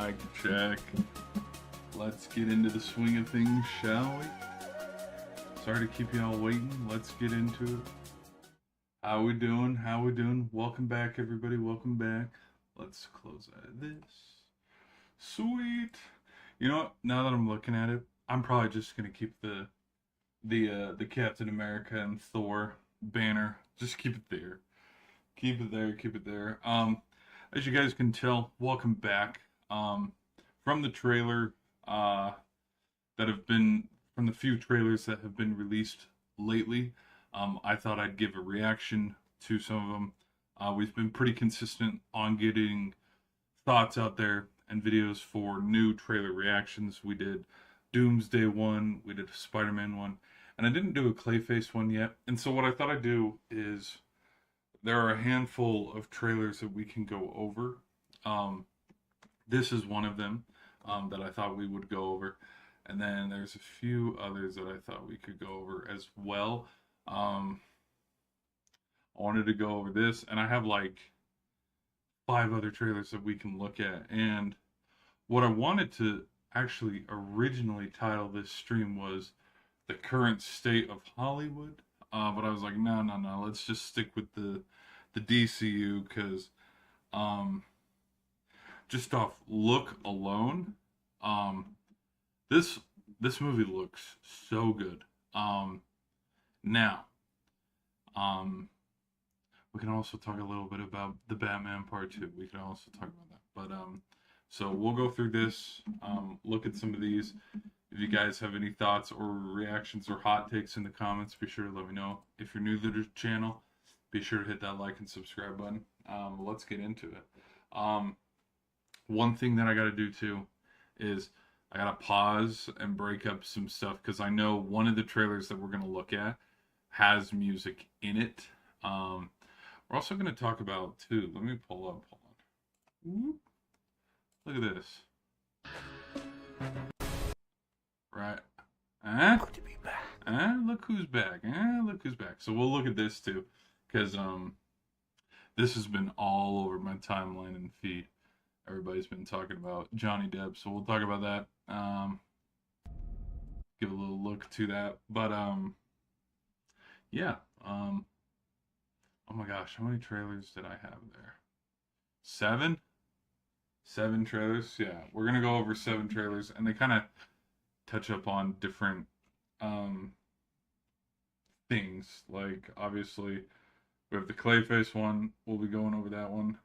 Mic check. Let's get into the swing of things, shall we? Sorry to keep y'all waiting. Let's get into it. How we doing? How we doing? Welcome back, everybody. Welcome back. Let's close out of this. Sweet. You know what? Now that I'm looking at it, I'm probably just gonna keep the Captain America and Thor banner. Just keep it there. Keep it there. Keep it there. As you guys can tell, welcome back. From the trailer that have been from the few trailers that have been released lately, I thought I'd give a reaction to some of them. We've been pretty consistent on getting thoughts out there and videos for new trailer reactions. We did Doomsday one, we did a Spider-Man one, and I didn't do a Clayface one yet. And so what I thought I'd do is there are a handful of trailers that we can go over. This is one of them that I thought we would go over. And then there's a few others that I thought we could go over as well. I wanted to go over this, and I have like 5 other trailers that we can look at. And what I wanted to actually originally title this stream was The Current State of Hollywood. But I was like, no, let's just stick with the DCU, because just off look alone, this movie looks so good. Now, we can also talk a little bit about the Batman Part 2. We can also talk about that. But so we'll go through this, look at some of these. If you guys have any thoughts or reactions or hot takes in the comments, be sure to let me know. If you're new to the channel, be sure to hit that like and subscribe button. Let's get into it. One thing that I got to do too is I got to pause and break up some stuff, because I know one of the trailers that we're going to look at has music in it. We're also going to talk about too. Let me pull up. Hold on. Whoop. Look at this. Right. Good to be back. Look who's back. Look who's back. So we'll look at this too, because this has been all over my timeline and feed. Everybody's been talking about Johnny Depp, so we'll talk about that. Give a little look to that. But yeah. Oh my gosh, how many trailers did I have there? 7? 7 trailers? Yeah, we're gonna go over 7 trailers, and they kind of touch up on different things. Like, obviously, we have the Clayface one. We'll be going over that one.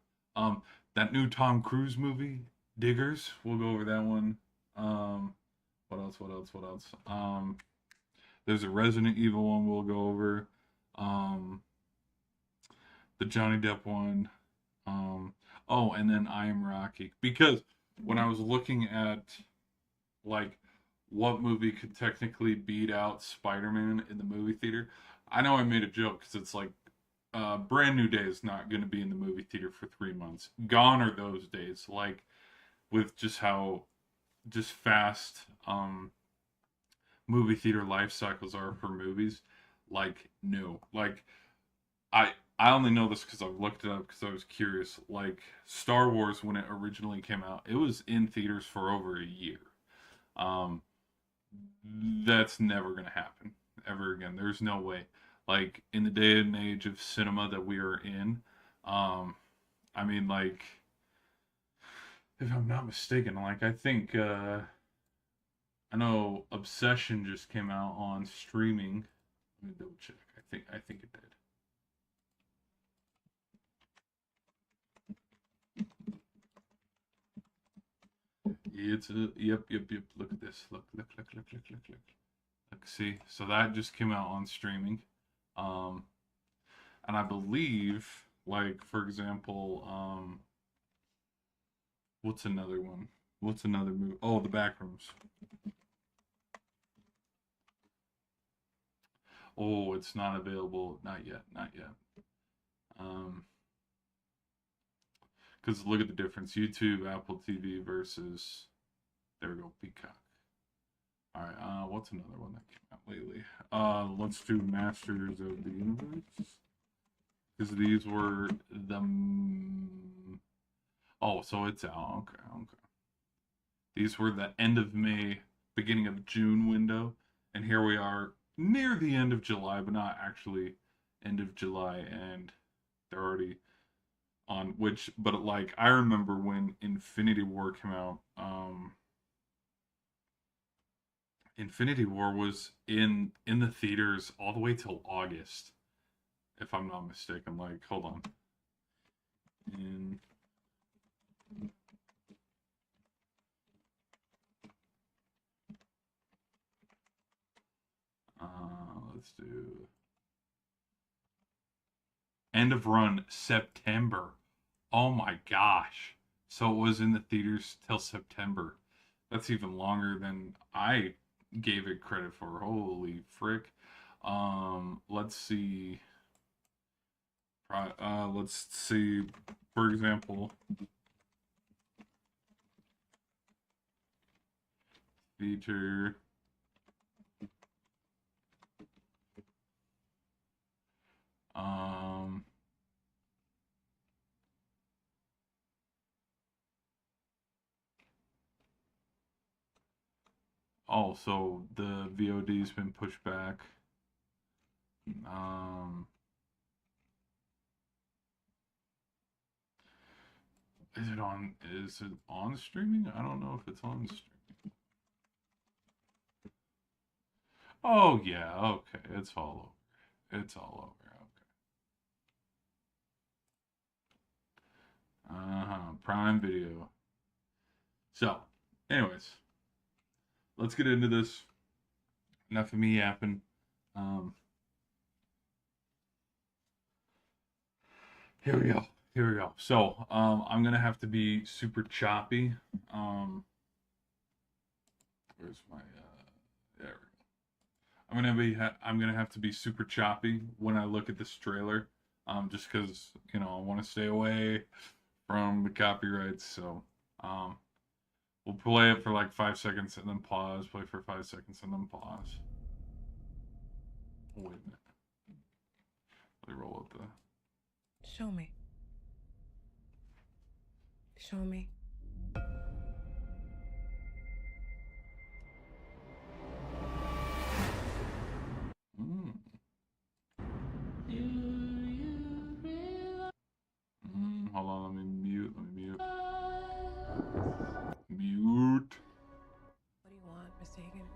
That new Tom Cruise movie, Diggers. We'll go over that one. What else? There's a Resident Evil one we'll go over. The Johnny Depp one. Oh, and then I Am Rocky. Because when I was looking at, like, what movie could technically beat out Spider-Man in the movie theater, I know I made a joke, because it's like, Brand New Day is not going to be in the movie theater for 3 months. Gone are those days. Like, with just how fast movie theater life cycles are for movies. Like, no. Like, I only know this because I've looked it up because I was curious. Like, Star Wars, when it originally came out, it was in theaters for over a year. That's never going to happen ever again. There's no way. Like, in the day and age of cinema that we are in, I mean, like, if I'm not mistaken, like, I think, I know Obsession just came out on streaming. Let me double check. I think it did. It's a, yep. Look at this. Look. See, so that just came out on streaming. And I believe, like, for example, what's another one? What's another movie? Oh, The Backrooms. Oh, it's not available. Not yet. Because look at the difference. YouTube, Apple TV versus, there we go, Peacock. Alright, what's another one that came out lately? Let's do Masters of the Universe. Because these were the... Oh, so it's out. Okay. These were the end of May, beginning of June window, and here we are near the end of July, but not actually end of July, and they're already on. Which, but like I remember when Infinity War came out. Infinity War was in the theaters all the way till August, if I'm not mistaken. Like, hold on. In let's do end of run September. Oh my gosh. So it was in the theaters till September. That's even longer than I gave it credit for. Holy frick. Let's see. Let's see. For example, feature. Um. Oh, so the VOD's been pushed back. Is it on? Is it on streaming? I don't know if it's on streaming. Oh yeah, okay, it's all over. It's all over. Okay. Prime Video. So, anyways, let's get into this. Enough of me yapping. Here we go. Here we go. So, I'm gonna have to be super choppy. Where's my? There we go. I'm gonna have to be super choppy when I look at this trailer. Just because I want to stay away from the copyrights. So, we'll play it for like 5 seconds and then pause. Play for 5 seconds and then pause. Oh, wait a minute. Let me roll up the. Show me. Show me. Hold on, let me mute. Mute. What do you want, Mr. Hagen?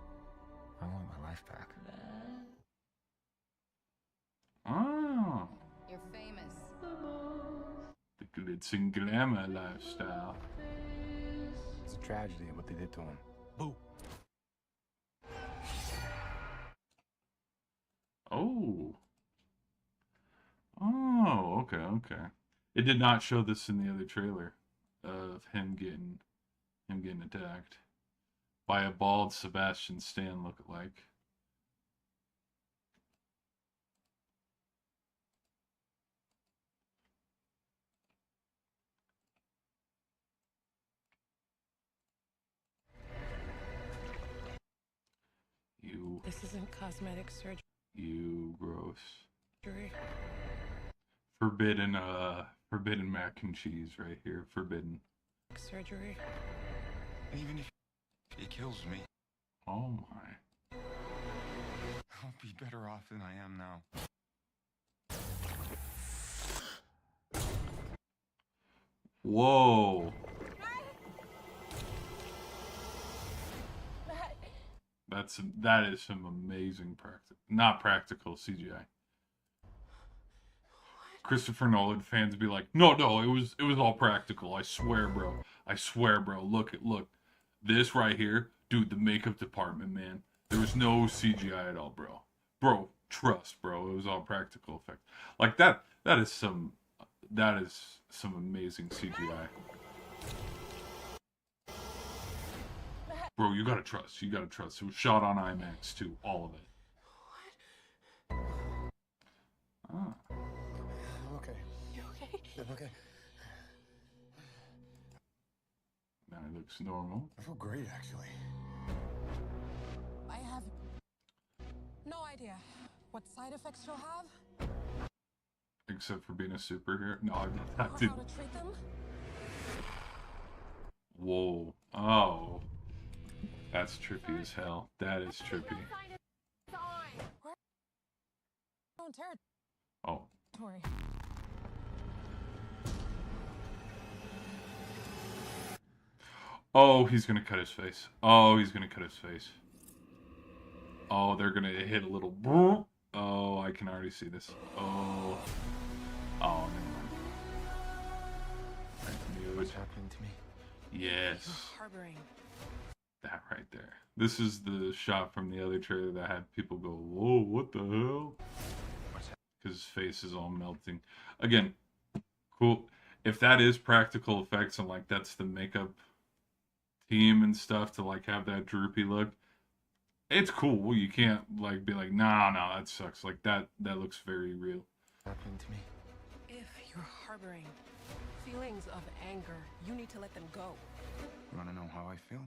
I want my life back. Oh. You're famous. The glitz and glamour lifestyle. It's a tragedy what they did to him. Boo. Oh. Oh, okay. It did not show this in the other trailer of him getting attacked by a bald Sebastian Stan lookalike. You. This isn't cosmetic surgery. You gross. Forbidden mac and cheese right here. Forbidden. Surgery. Even if he kills me, Oh my. I'll be better off than I am now. Whoa. That is some amazing not practical CGI. Christopher Nolan fans be like, no, it was all practical. I swear, bro. Look. This right here, dude, the makeup department, man. There was no CGI at all, bro. Bro, trust, bro. It was all practical effect. Like that is some amazing CGI. Bro, you gotta trust. It was shot on IMAX too, all of it. Ah. Okay. You okay? Okay. Now it looks normal. I feel great, actually. I have no idea what side effects you'll have Except for being a superhero. No, I or how didn't. to treat them. Whoa. Oh. That's trippy as hell. That is trippy. Own Oh. territory. Oh, he's gonna cut his face. Oh, he's gonna cut his face. Oh, they're gonna hit a little. Oh, I can already see this. Oh. Oh, never mind. I knew What's it. happening to me? Yes. You're harboring. That right there. This is the shot from the other trailer that had people go, whoa, what the hell? Because his face is all melting. Again, cool. If that is practical effects and like that's the makeup team and stuff to like have that droopy look, it's cool. You can't like be like, nah, that sucks. Like that looks very real. Happening to me? If you're harboring feelings of anger, you need to let them go. You want to know how I feel?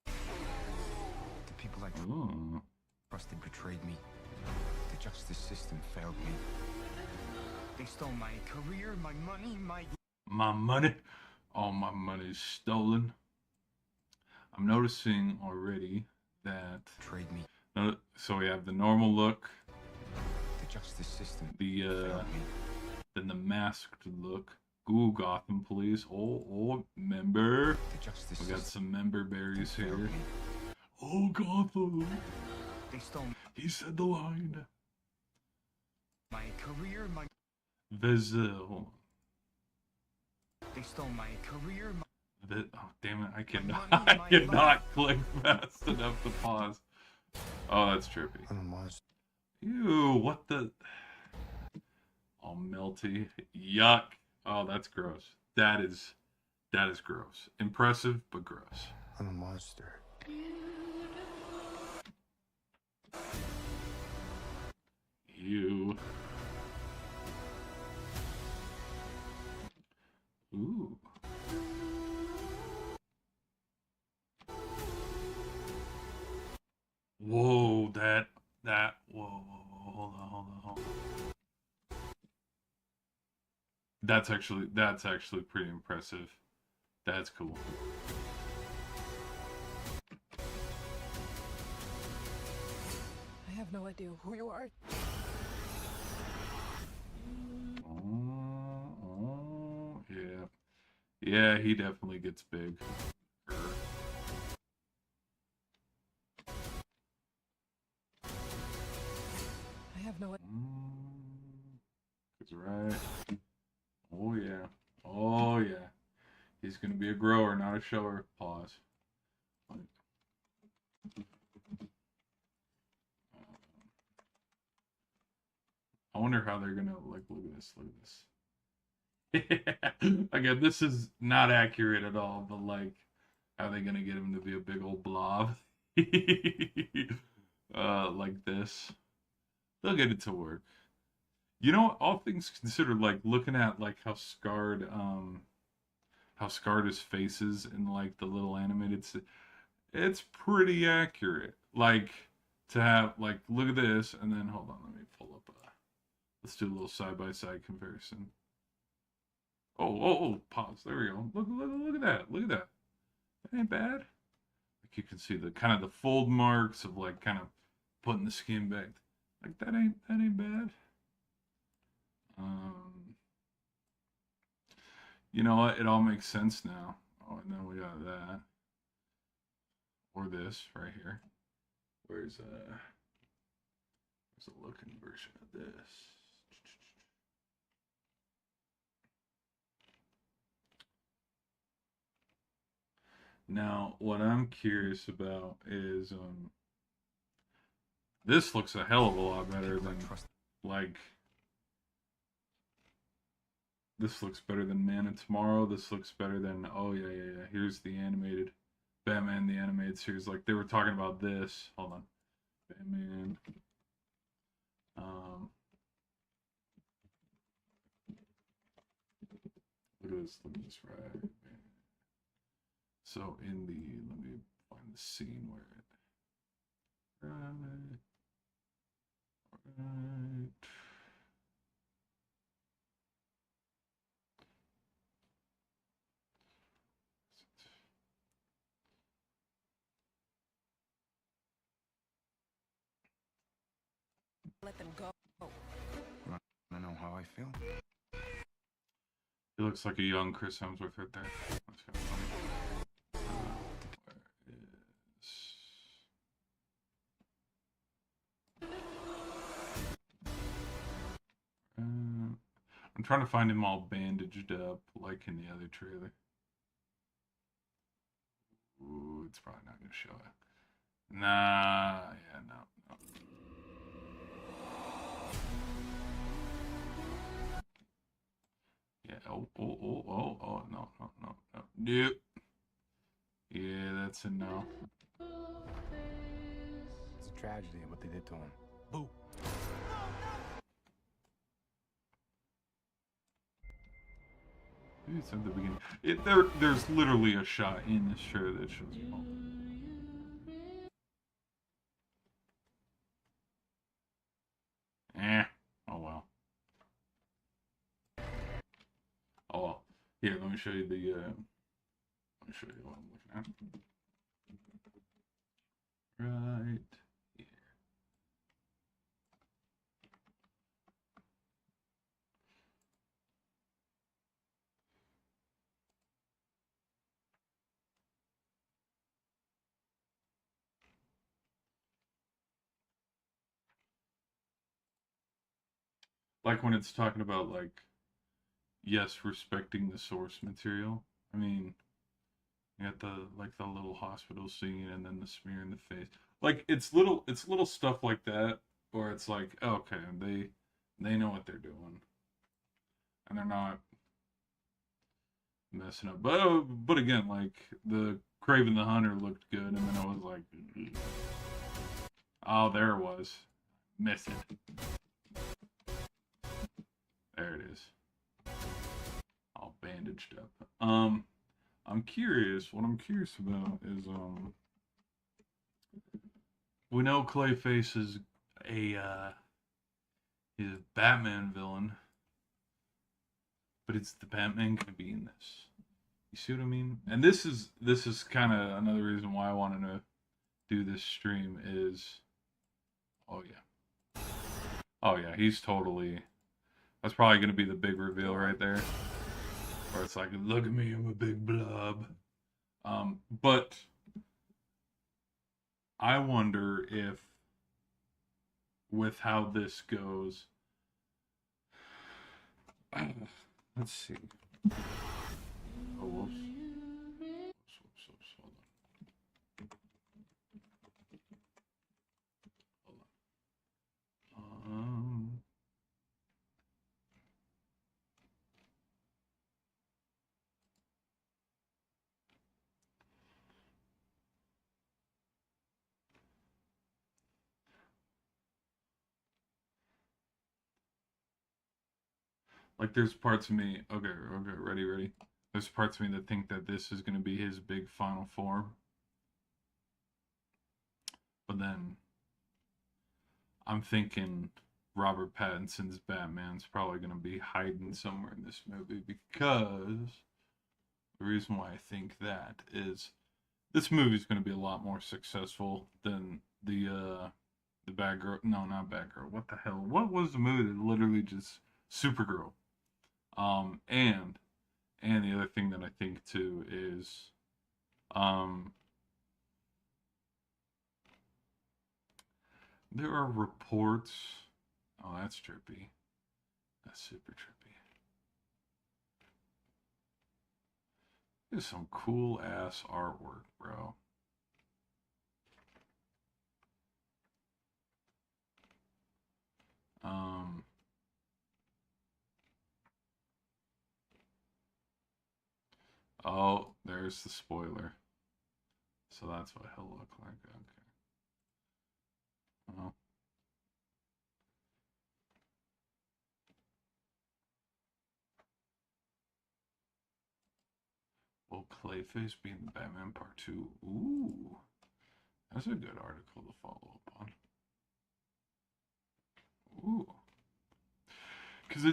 The people I Ooh. trusted betrayed me. The justice system failed me. They stole my career, my money, My money. All my money's stolen. I'm noticing already that betrayed me. so we have the normal look, The justice system the failed me. then the masked look. Ooh, Gotham Police. Oh, member. The justice We got system some member berries failed here. me. Oh, Gotham. They stole He said the line. my career, my Vezil. they stole my career, Oh, damn it. I cannot, money, I my cannot click fast enough to pause. Oh, that's trippy. I'm a monster. Ew, what the? All melty. Yuck. Oh, that's gross. That is gross. Impressive, but gross. I'm a monster. Ew. Ooh. Whoa, whoa, hold on. That's actually pretty impressive. That's cool. I have no idea who you are. Oh, yeah. Yeah, he definitely gets big. I have no. That's right. Oh yeah. Oh yeah. He's gonna be a grower, not a shower. Pause. I wonder how they're gonna like. Look at this. Again, this is not accurate at all. But like, how are they gonna get him to be a big old blob? Like this. They'll get it to work. You know, all things considered, like looking at like how scarred his face is in like the little animated, it's pretty accurate. Like to have like look at this and then hold on, let me pull up. Let's do a little side by side comparison. Oh, pause. There we go. Look at that. Look at that. That ain't bad. Like you can see the kind of the fold marks of like kind of putting the skin back. Like that ain't bad. You know what? It all makes sense now. Oh, and then we got that. Or this right here. Where's a looking version of this? Now, what I'm curious about is this looks a hell of a lot better than like this looks better than Man of Tomorrow. This looks better than oh yeah. Here's the animated Batman the animated series. Like they were talking about this. Hold on. Batman. Look at this right. So in the let me find the scene where it right. let them go. I know how I feel. He looks like a young Chris Hemsworth right there. That's kind of funny. I'm trying to find him all bandaged up, like in the other trailer. Ooh, it's probably not gonna show it. Nah, yeah, no. Yeah, oh, no. Nope. Yeah, that's a no. It's a tragedy what they did to him. Boo. Maybe it's at the beginning. There's literally a shot in this trailer that shows you all. Oh well. Oh well. Here, let me show you the. Let me show you what I'm looking at. Right here. Like when it's talking about like, yes, respecting the source material. I mean, you got the little hospital scene and then the smear in the face. Like it's little stuff like that where it's like, okay, they know what they're doing. And they're not messing up. But again, like the Craven the Hunter looked good and then I was like, oh, there it was. Miss it. There it is. All bandaged up. I'm curious. What I'm curious about is we know Clayface is he's a Batman villain, but is the Batman gonna be in this? You see what I mean? And this is kind of another reason why I wanted to do this stream is, oh yeah, he's totally. That's probably gonna be the big reveal right there. Where it's like, look at me, I'm a big blob. But I wonder if, with how this goes, let's see. Oh, whoops. Hold on. Like there's parts of me, okay, ready. There's parts of me that think that this is going to be his big final form. But then I'm thinking Robert Pattinson's Batman's probably going to be hiding somewhere in this movie, because the reason why I think that is this movie's going to be a lot more successful than the Batgirl. No, not Batgirl. What the hell? What was the movie that literally just Supergirl? And the other thing that I think too is, there are reports. Oh, that's trippy. That's super trippy. There's some cool ass artwork, bro. Oh, there's the spoiler. So that's what he'll look like. Okay. Well. Will Clayface be in the Batman Part 2? Ooh. That's a good article to follow up on. Ooh. Because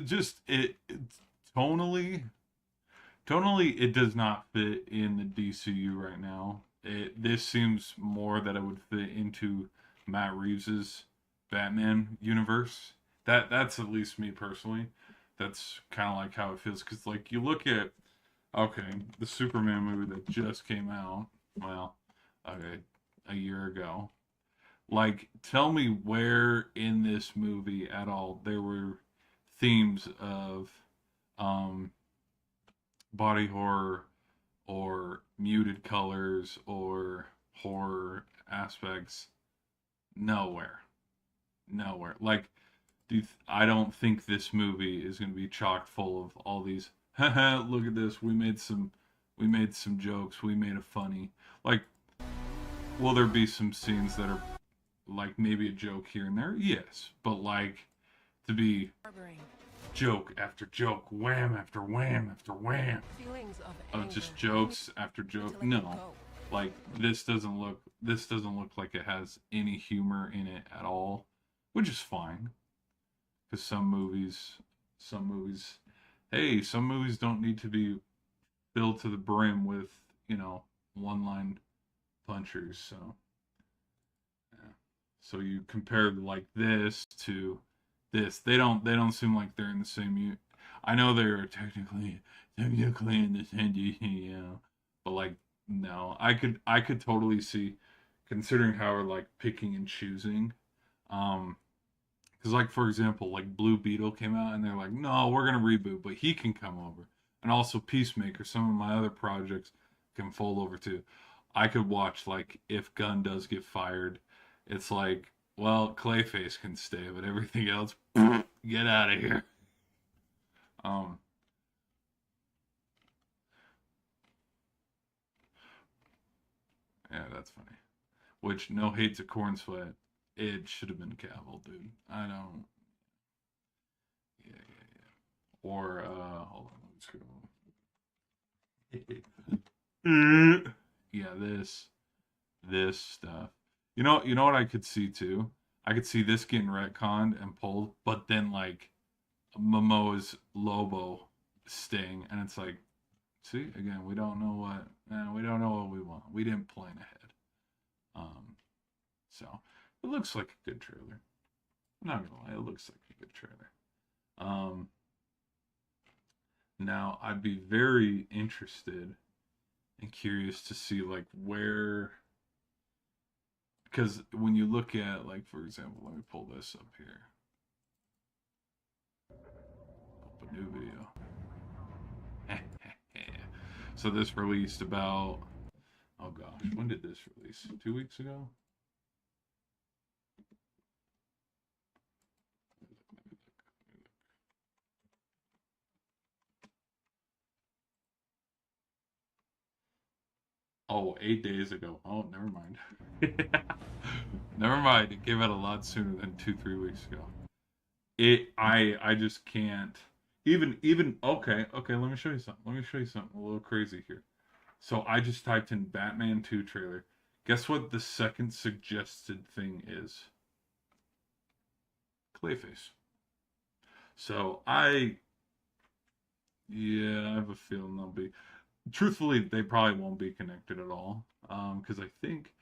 tonally, it does not fit in the DCU right now. This seems more that it would fit into Matt Reeves's Batman universe. That's at least me personally. That's kind of like how it feels because like you look at okay the Superman movie that just came out. Well, okay, a year ago. Like, tell me where in this movie at all there were themes of um, body horror or muted colors or horror aspects. Nowhere, nowhere. Like, I don't think this movie is going to be chock full of all these. Haha, look at this. We made some jokes. We made a funny. Like, will there be some scenes that are like maybe a joke here and there? Yes, but like to be Harboring joke after joke, wham after wham after wham feelings of of anger. just You jokes after need to joke. let them No, go. like this doesn't look like it has any humor in it at all, which is fine because some movies, hey, some movies don't need to be filled to the brim with one line punchers. So yeah. So you compare like this to this. They don't seem like they're in the same I know they're technically in the same but like no. I could totally see considering how we're like picking and choosing. Um because like for example, like Blue Beetle came out and they're like, no, we're gonna reboot, but he can come over. And also Peacemaker, some of my other projects can fold over too. I could watch like if Gunn does get fired, it's like, well, Clayface can stay, but everything else, get out of here. Um, yeah, that's funny. Which no hate to Corn Sweat, it should have been Cavill, dude. I don't. Yeah, yeah, yeah. Or hold on, let's go. Yeah, this stuff. You know what I could see too. I could see this getting retconned and pulled, but then like Momoa's Lobo sting, and it's like, see, again, we don't know what we want. We didn't plan ahead. Um, so it looks like a good trailer. I'm not gonna lie, it looks like a good trailer. Um, now I'd be very interested and curious to see like where, because when you look at like for example, let me pull this up here. Open new video. So this released about, oh gosh, when did this release? 2 weeks ago? Oh, 8 days ago. Oh, never mind. Never mind. It came out a lot sooner than 2, 3 weeks ago. I just can't. Even okay. Let me show you something. Let me show you something a little crazy here. So I just typed in Batman 2 trailer. Guess what the second suggested thing is? Clayface. So yeah, I have a feeling they'll be. Truthfully, they probably won't be connected at all. Because I think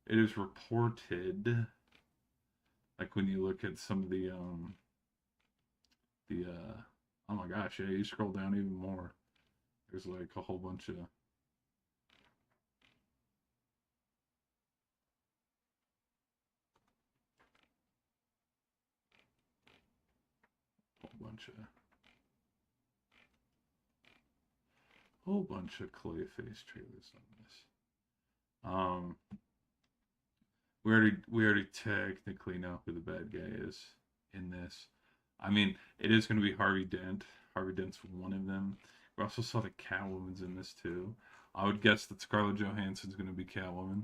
it is reported, like when you look at some of the oh my gosh, yeah, you scroll down even more. There's like a whole bunch of Clayface trailers on this. Um, we already technically know who the bad guy is in this. I mean, it is going to be Harvey Dent. Harvey Dent's one of them. We also saw the Catwoman's in this too. I would guess that Scarlett Johansson's going to be Catwoman.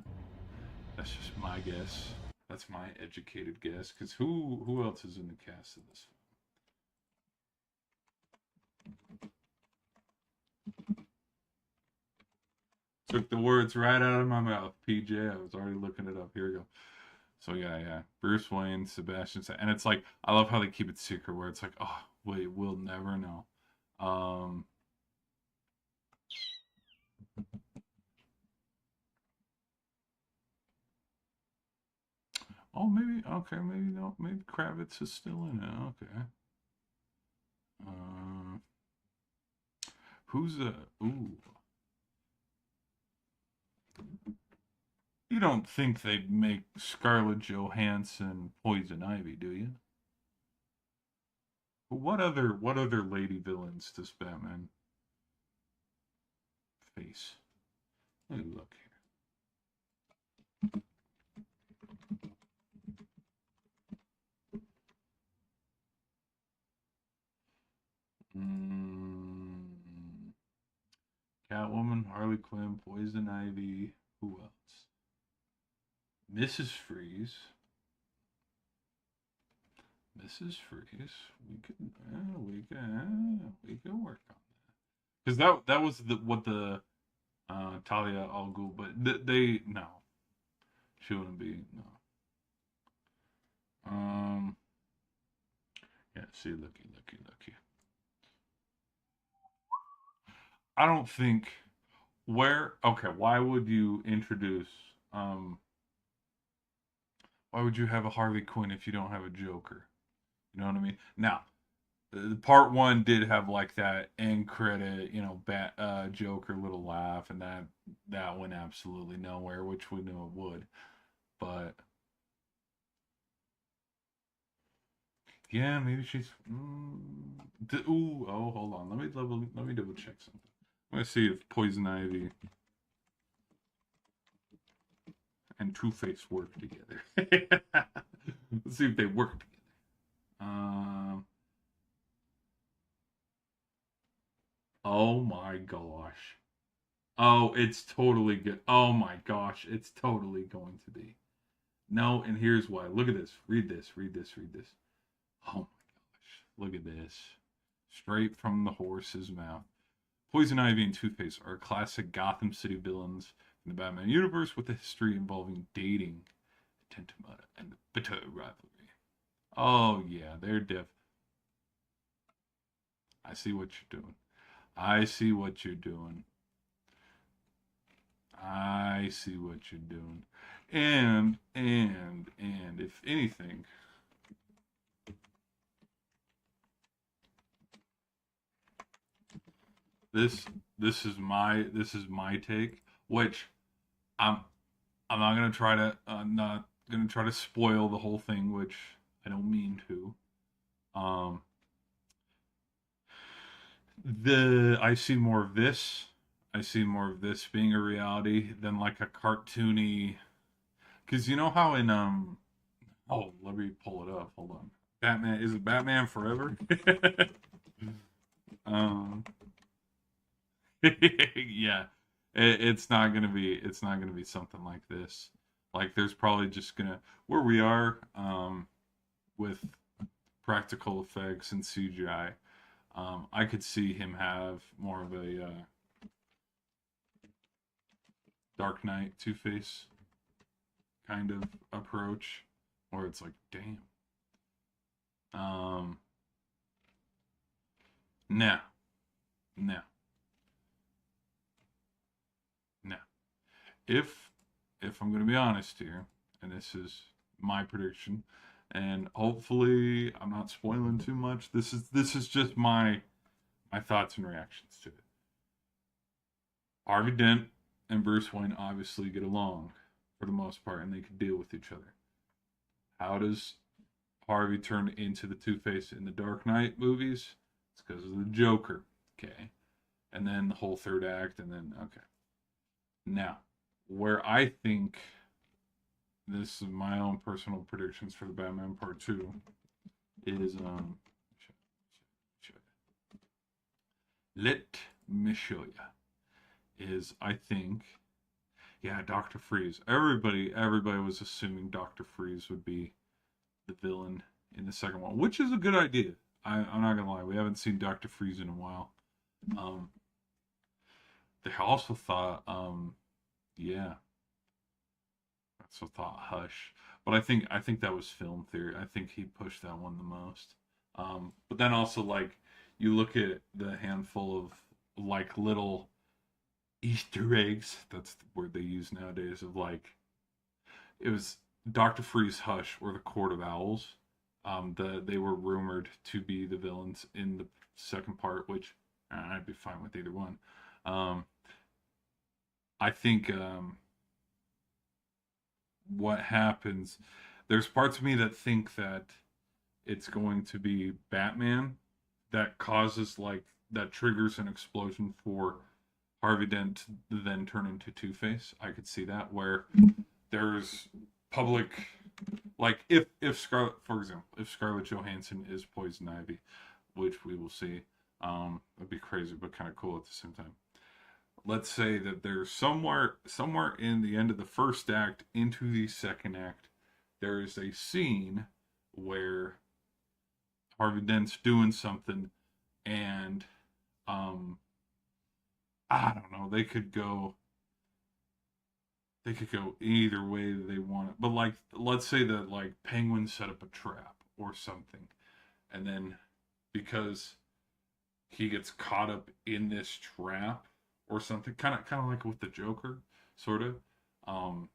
That's just my guess. That's my educated guess. Because who else is in the cast of this? Took the words right out of my mouth. PJ, I was already looking it up. Here we go. So yeah. Bruce Wayne, Sebastian, and it's like I love how they keep it secret. Where it's like, oh wait, we'll never know. Um, Oh, maybe, okay, maybe no, maybe Kravitz is still in it. Okay. Who's the, ooh. You don't think they'd make Scarlett Johansson Poison Ivy, do you? What other lady villains does Batman face? Let me look here. Catwoman, Harley Quinn, Poison Ivy. Who else? Mrs. Freeze. Mrs. Freeze. We could work on that. Because that was what the Talia al Ghul, but they no, she wouldn't be no. Yeah. See, looky. I don't think where. Okay, why would you introduce? Why would you have a Harley Quinn if you don't have a Joker? You know what I mean? Now, part one did have like that end credit, Joker little laugh, and that went absolutely nowhere, which we knew it would. But yeah, maybe she's. Hold on. Let me double check something. I'm gonna see if Poison Ivy and Two-Face work together. Let's see if they work together. Oh my gosh. Oh, it's totally good. Oh my gosh, it's totally going to be. No, and here's why. Look at this. Read this. Oh my gosh. Look at this. Straight from the horse's mouth. Poison Ivy and Two-Face are classic Gotham City villains in the Batman universe with a history involving dating, Tentamata, and bitter rivalry. Oh yeah, they're diff. I see what you're doing. I see what you're doing. And if anything, this is my take, which I'm I'm not gonna try to spoil the whole thing, which I don't mean to. Um, I see more of this. I see more of this being a reality than like a cartoony. Because you know how in oh, let me pull it up. Hold on. Batman, is it Batman Forever? um, yeah, it's not gonna be something like this. Like there's probably just gonna where we are with practical effects and CGI. I could see him have more of a Dark Knight Two Face kind of approach, where it's like, damn. Um, now, now, now, if I'm going to be honest here, and this is my prediction, and hopefully I'm not spoiling too much. This is just my thoughts and reactions to it. Harvey Dent and Bruce Wayne obviously get along for the most part, and they can deal with each other. How does Harvey turn into the Two-Face in the Dark Knight movies? It's because of the Joker. Okay. And then the whole third act, and then, okay. Now, where I think this is my own personal predictions for the Batman Part 2 is, let me show you. Is, I think, yeah, Dr. Freeze. Everybody was assuming Dr. Freeze would be the villain in the second one, which is a good idea. I'm not gonna lie, we haven't seen Dr. Freeze in a while. They also thought, yeah, Hush, but I think that was film theory. I think he pushed that one the most. But then also like you look at the handful of like little Easter eggs. That's the word they use nowadays. Of like, it was Dr. Freeze, Hush, or the Court of Owls. They were rumored to be the villains in the second part, which I'd be fine with either one. Um, I think what happens, there's parts of me that think that it's going to be Batman that causes like that triggers an explosion for Harvey Dent to then turn into Two Face. I could see that where there's public, like if Scarlet, for example, if Scarlett Johansson is Poison Ivy, which we will see, it'd be crazy but kind of cool at the same time. Let's say that there's somewhere in the end of the first act into the second act, there is a scene where Harvey Dent's doing something, and um, I don't know. They could go either way they want it. But like, let's say that like Penguin set up a trap or something, and then because he gets caught up in this trap or something, kind of like with the Joker, sort of. Um,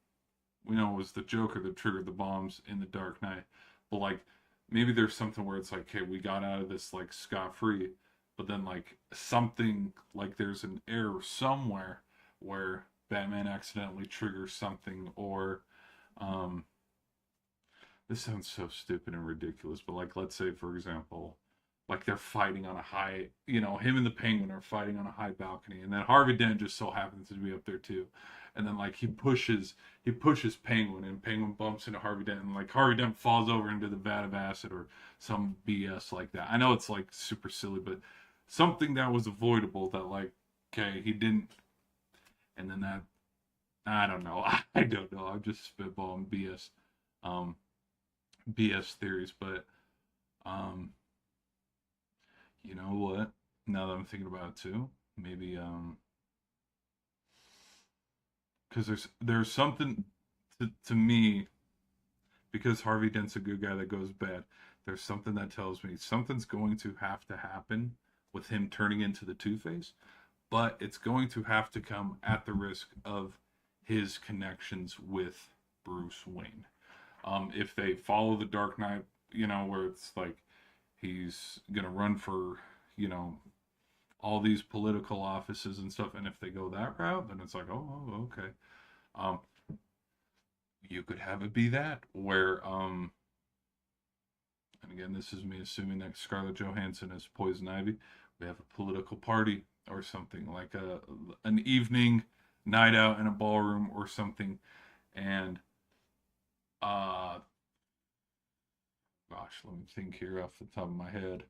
we know it was the Joker that triggered the bombs in the Dark Knight, but like maybe there's something where it's like, hey, we got out of this like scot free, but then like something like there's an error somewhere where Batman accidentally triggers something, or um, this sounds so stupid and ridiculous, but like let's say for example, like they're fighting on a high, him and the Penguin are fighting on a high balcony, and then Harvey Dent just so happens to be up there too, and then like he pushes Penguin, and Penguin bumps into Harvey Dent, and like Harvey Dent falls over into the vat of acid or some BS like that. I know it's like super silly, but something that was avoidable that like, okay, he didn't, and then that, I don't know. I don't know. I'm just spitballing um, BS theories, but um, you know what? Now that I'm thinking about it too, maybe because there's something to me, because Harvey Dent's a good guy that goes bad. There's something that tells me something's going to have to happen with him turning into the Two Face, but it's going to have to come at the risk of his connections with Bruce Wayne. If they follow the Dark Knight, where it's like he's gonna run for, you know, all these political offices and stuff, and if they go that route, then it's like, oh, okay. Um, you could have it be that where, and again, this is me assuming that Scarlett Johansson is Poison Ivy. We have a political party or something like an evening night out in a ballroom or something, and uh, gosh, let me think here off the top of my head.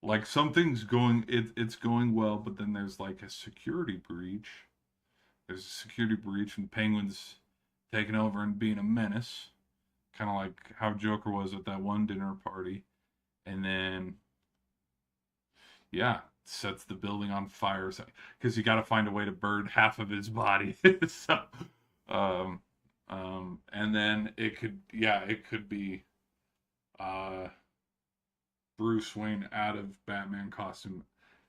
Like something's going, it's going well, but then there's like a security breach. There's a security breach, and Penguin's taking over and being a menace, kind of like how Joker was at that one dinner party, and then yeah, sets the building on fire because you got to find a way to burn half of his body. So, um, and then it could be uh Bruce Wayne out of Batman costume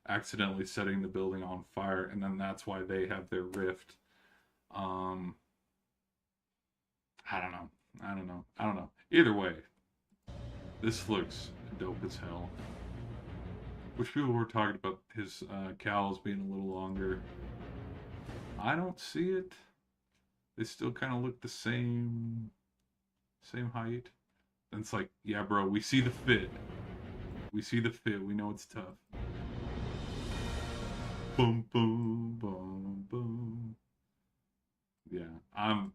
accidentally setting the building on fire, and then that's why they have their rift. Um, I don't know. I don't know. Either way, this looks dope as hell. Which people were talking about his cowls being a little longer. I don't see it. They still kind of look the same height. And it's like, yeah, bro, we see the fit. We see the fit. We know it's tough. Boom, boom, boom, boom. Yeah, I'm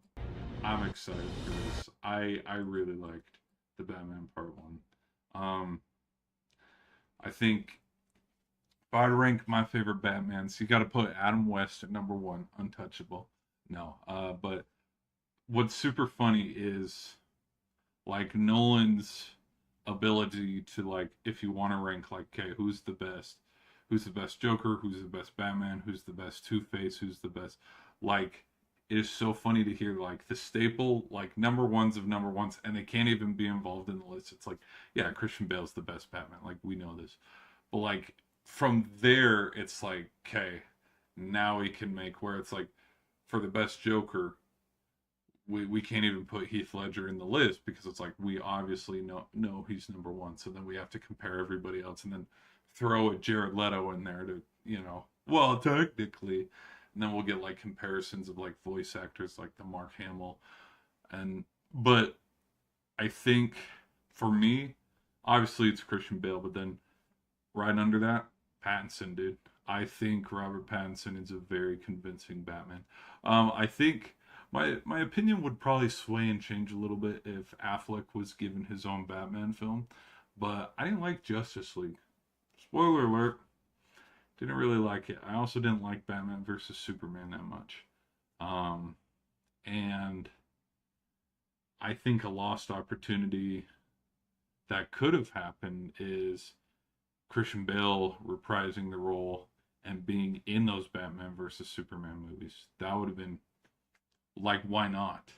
excited for this. I really liked the Batman Part One. I think if I rank my favorite Batmans, you got to put Adam West at number one, untouchable. No, but what's super funny is like Nolan's ability to like, if you want to rank like, okay, who's the best Joker, who's the best Batman, who's the best Two Face, who's the best, like, it is so funny to hear like the staple like number ones of number ones, and they can't even be involved in the list. It's like, yeah, Christian Bale's the best Batman, like we know this, but like from there, it's like, okay, now we can make where it's like for the best Joker, we can't even put Heath Ledger in the list because it's like we obviously know he's number one. So then we have to compare everybody else and then throw a Jared Leto in there to, well, technically, and then we'll get like comparisons of like voice actors like the Mark Hamill. But I think for me, obviously it's Christian Bale, but then right under that, Pattinson, dude. I think Robert Pattinson is a very convincing Batman. I think my opinion would probably sway and change a little bit if Affleck was given his own Batman film, but I didn't like Justice League. Spoiler alert, didn't really like it. I also didn't like Batman versus Superman that much. And I think a lost opportunity that could have happened is Christian Bale reprising the role and being in those Batman versus Superman movies. That would have been like, why not?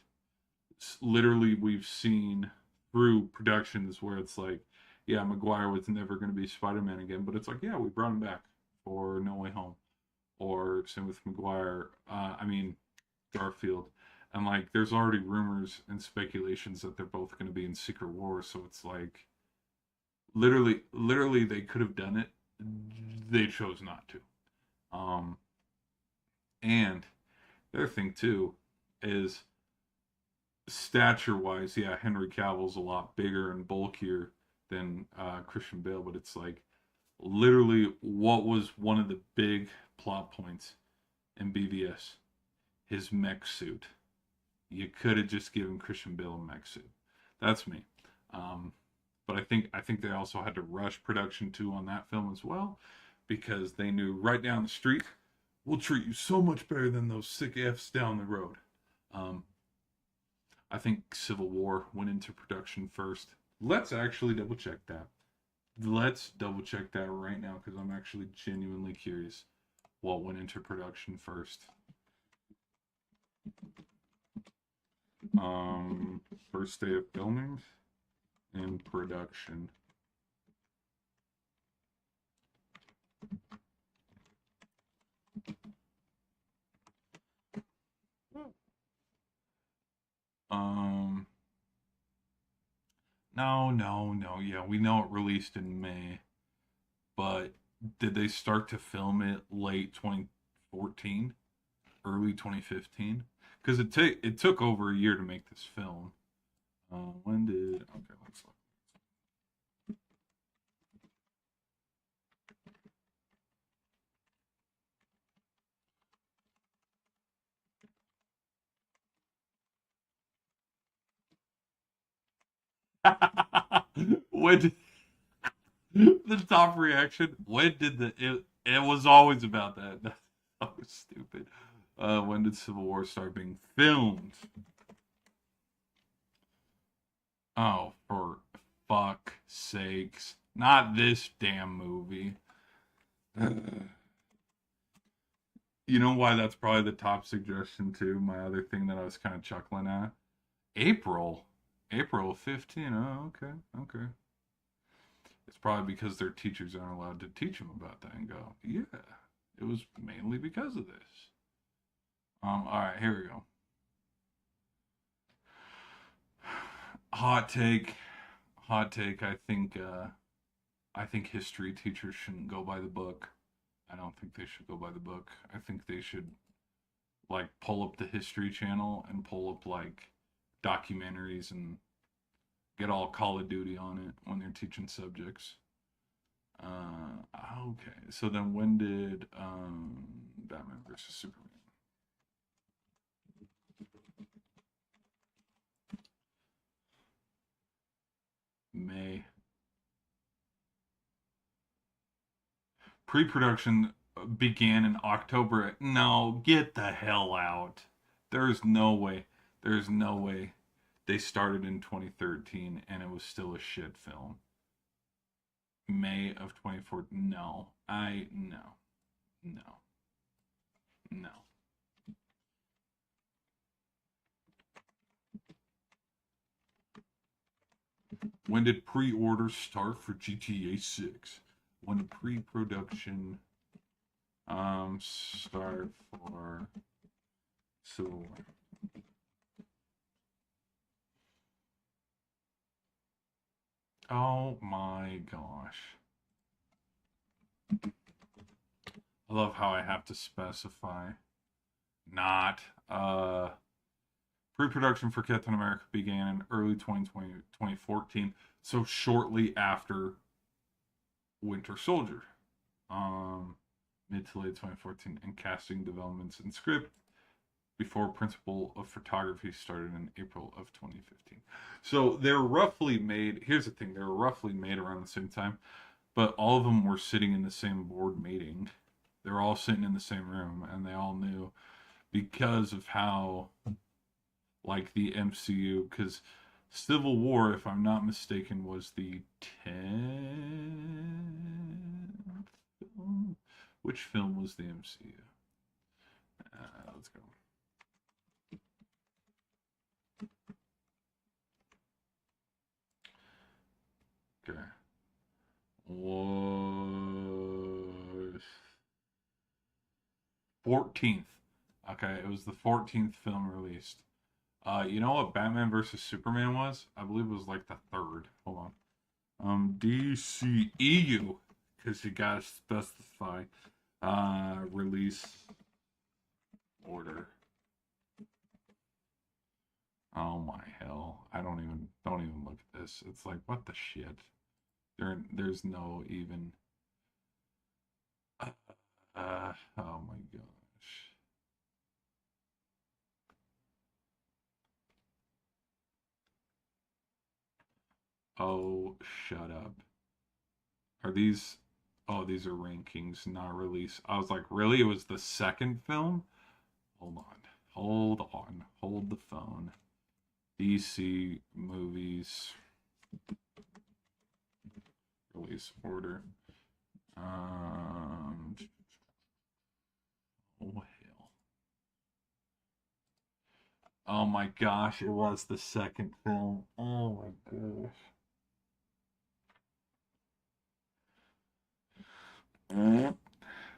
Literally, we've seen through productions where it's like, yeah, Maguire was never going to be Spider-Man again, but it's like, yeah, we brought him back for No Way Home, or same with Maguire. Garfield, and like, there's already rumors and speculations that they're both going to be in Secret Wars. So it's like, literally, they could have done it. They chose not to. And the other thing too is stature-wise, yeah, Henry Cavill's a lot bigger and bulkier than Christian Bale, but it's like literally what was one of the big plot points in BVS? His mech suit. You could have just given Christian Bale a mech suit. That's me. But I think they also had to rush production too on that film as well, because they knew right down the street, we'll treat you so much better than those sick Fs down the road. I think Civil War went into production first. Let's actually double check that. Let's double check that right now, because I'm actually genuinely curious what went into production first. First day of filming and production. No. Yeah, we know it released in May, but did they start to film it late 2014, early 2015? Because it took over a year to make this film. When did? Okay, let's look. When did, the top reaction? When did it was always about that. That was stupid. When did Civil War start being filmed? Oh, for fuck sakes. Not this damn movie. You know why that's probably the top suggestion too? My other thing that I was kind of chuckling at. April 15. Oh, okay. It's probably because their teachers aren't allowed to teach them about that and go, yeah, it was mainly because of this. All right, here we go. Hot take. I think history teachers shouldn't go by the book. I don't think they should go by the book. I think they should like pull up the History Channel and pull up like documentaries and get all Call of Duty on it when they're teaching subjects. Okay, so then when did Batman versus Superman? May. Pre-production began in October. No, get the hell out. There's no way. They started in 2013 and it was still a shit film. May of 2014. No. No. When did pre-orders start for GTA 6? When did pre-production start for Civil War? Oh my gosh. I love how I have to specify not pre-production for Captain America began in early 2020, 2014, so shortly after Winter Soldier. Mid to late 2014, and casting developments and script before principal of photography started in April of 2015. So they're roughly made, here's the thing, they were roughly made around the same time, but all of them were sitting in the same board meeting. They were all sitting in the same room, and they all knew because of how, like, the MCU, because Civil War, if I'm not mistaken, was the 10th film? Which film was the MCU? Let's go. Okay. Was 14th. Okay, it was the 14th film released. You know what Batman versus Superman was? I believe it was like the third. Hold on. DCEU, because you gotta specify release order. Oh my hell! I don't even look at this. It's like, what the shit? There's no even. Oh my gosh. Oh, shut up. Are these? Oh, these are rankings, not release. I was like, really? It was the second film? Hold on. Hold on. Hold the phone. DC movies release order. Oh hell. Oh my gosh, it was the second film. Oh my gosh.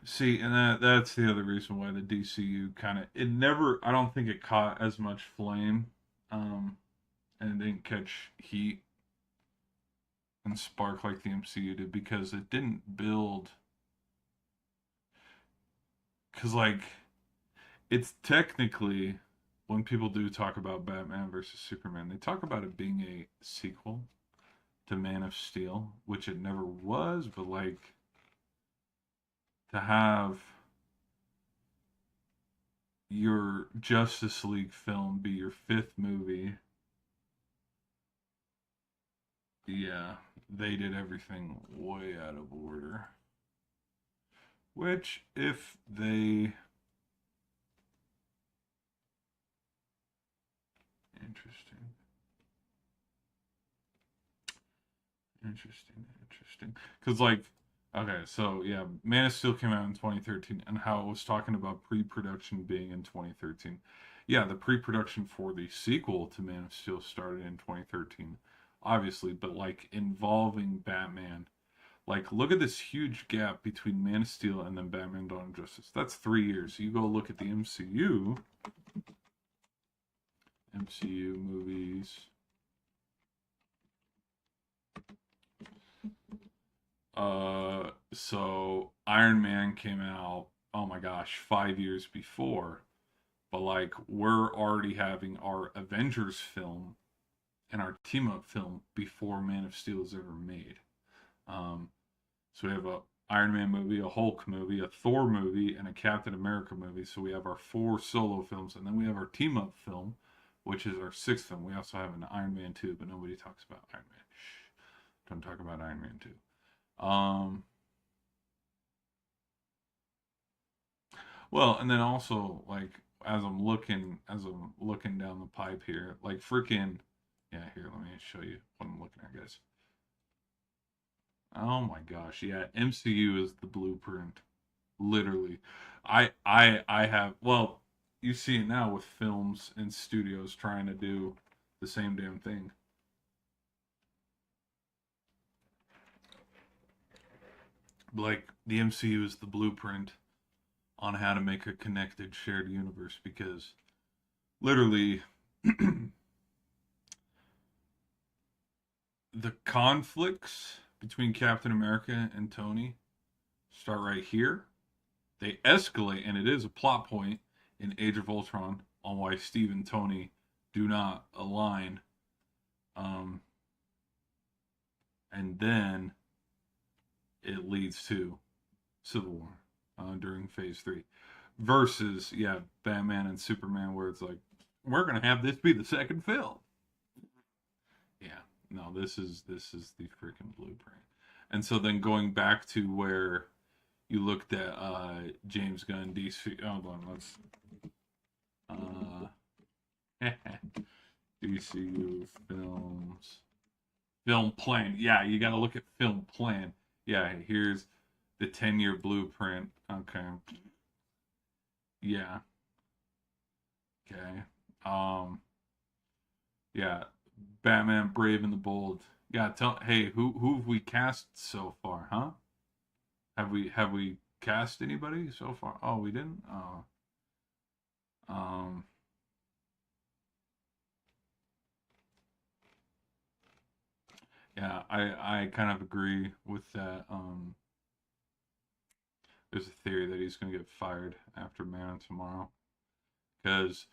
See, and that's the other reason why the DCU kind of it never I don't think it caught as much flame and it didn't catch heat and spark like the MCU did because it didn't build cuz like it's technically when people do talk about Batman versus Superman, they talk about it being a sequel to Man of Steel, which it never was, but like to have your Justice League film be your fifth movie, yeah, they did everything way out of order. Which, if they. Interesting. Interesting. Because, like, okay, so yeah, Man of Steel came out in 2013, and how it was talking about pre production being in 2013. Yeah, the pre production for the sequel to Man of Steel started in 2013, obviously, but like involving Batman. Like, look at this huge gap between Man of Steel and then Batman Dawn of Justice. That's 3 years. You go look at the MCU movies. So Iron Man came out, oh my gosh, 5 years before. But like we're already having our Avengers film and our team up film before Man of Steel is ever made. So we have a Iron Man movie, a Hulk movie, a Thor movie, and a Captain America movie. So we have our 4 solo films, and then we have our team up film, which is our 6th film. We also have an Iron Man 2, but nobody talks about Iron Man. Shh. Don't talk about Iron Man 2. Well, and then also like as I'm looking down the pipe here, like freaking yeah, here, let me show you what I'm looking at, guys. Oh my gosh, yeah, MCU is the blueprint. Literally. I have well, you see it now with films and studios trying to do the same damn thing. Like the MCU is the blueprint on how to make a connected shared universe because literally the conflicts between Captain America and Tony start right here. They escalate, and it is a plot point in Age of Ultron on why Steve and Tony do not align. Um, and then it leads to Civil War during Phase 3. Versus, yeah, Batman and Superman, where it's like, we're going to have this be the second film. Yeah, no, this is the freaking blueprint. And so then going back to where you looked at James Gunn, DC. Hold on, let's. DCU films. Film plan. Yeah, you got to look at film plan. Yeah, here's the 10-year blueprint. Okay. Yeah. Okay. Yeah. Batman Brave and the Bold. Yeah, hey, who have we cast so far, huh? Have we cast anybody so far? Oh, we didn't? Oh. Yeah, I kind of agree with that. There's a theory that he's going to get fired after Man of Tomorrow because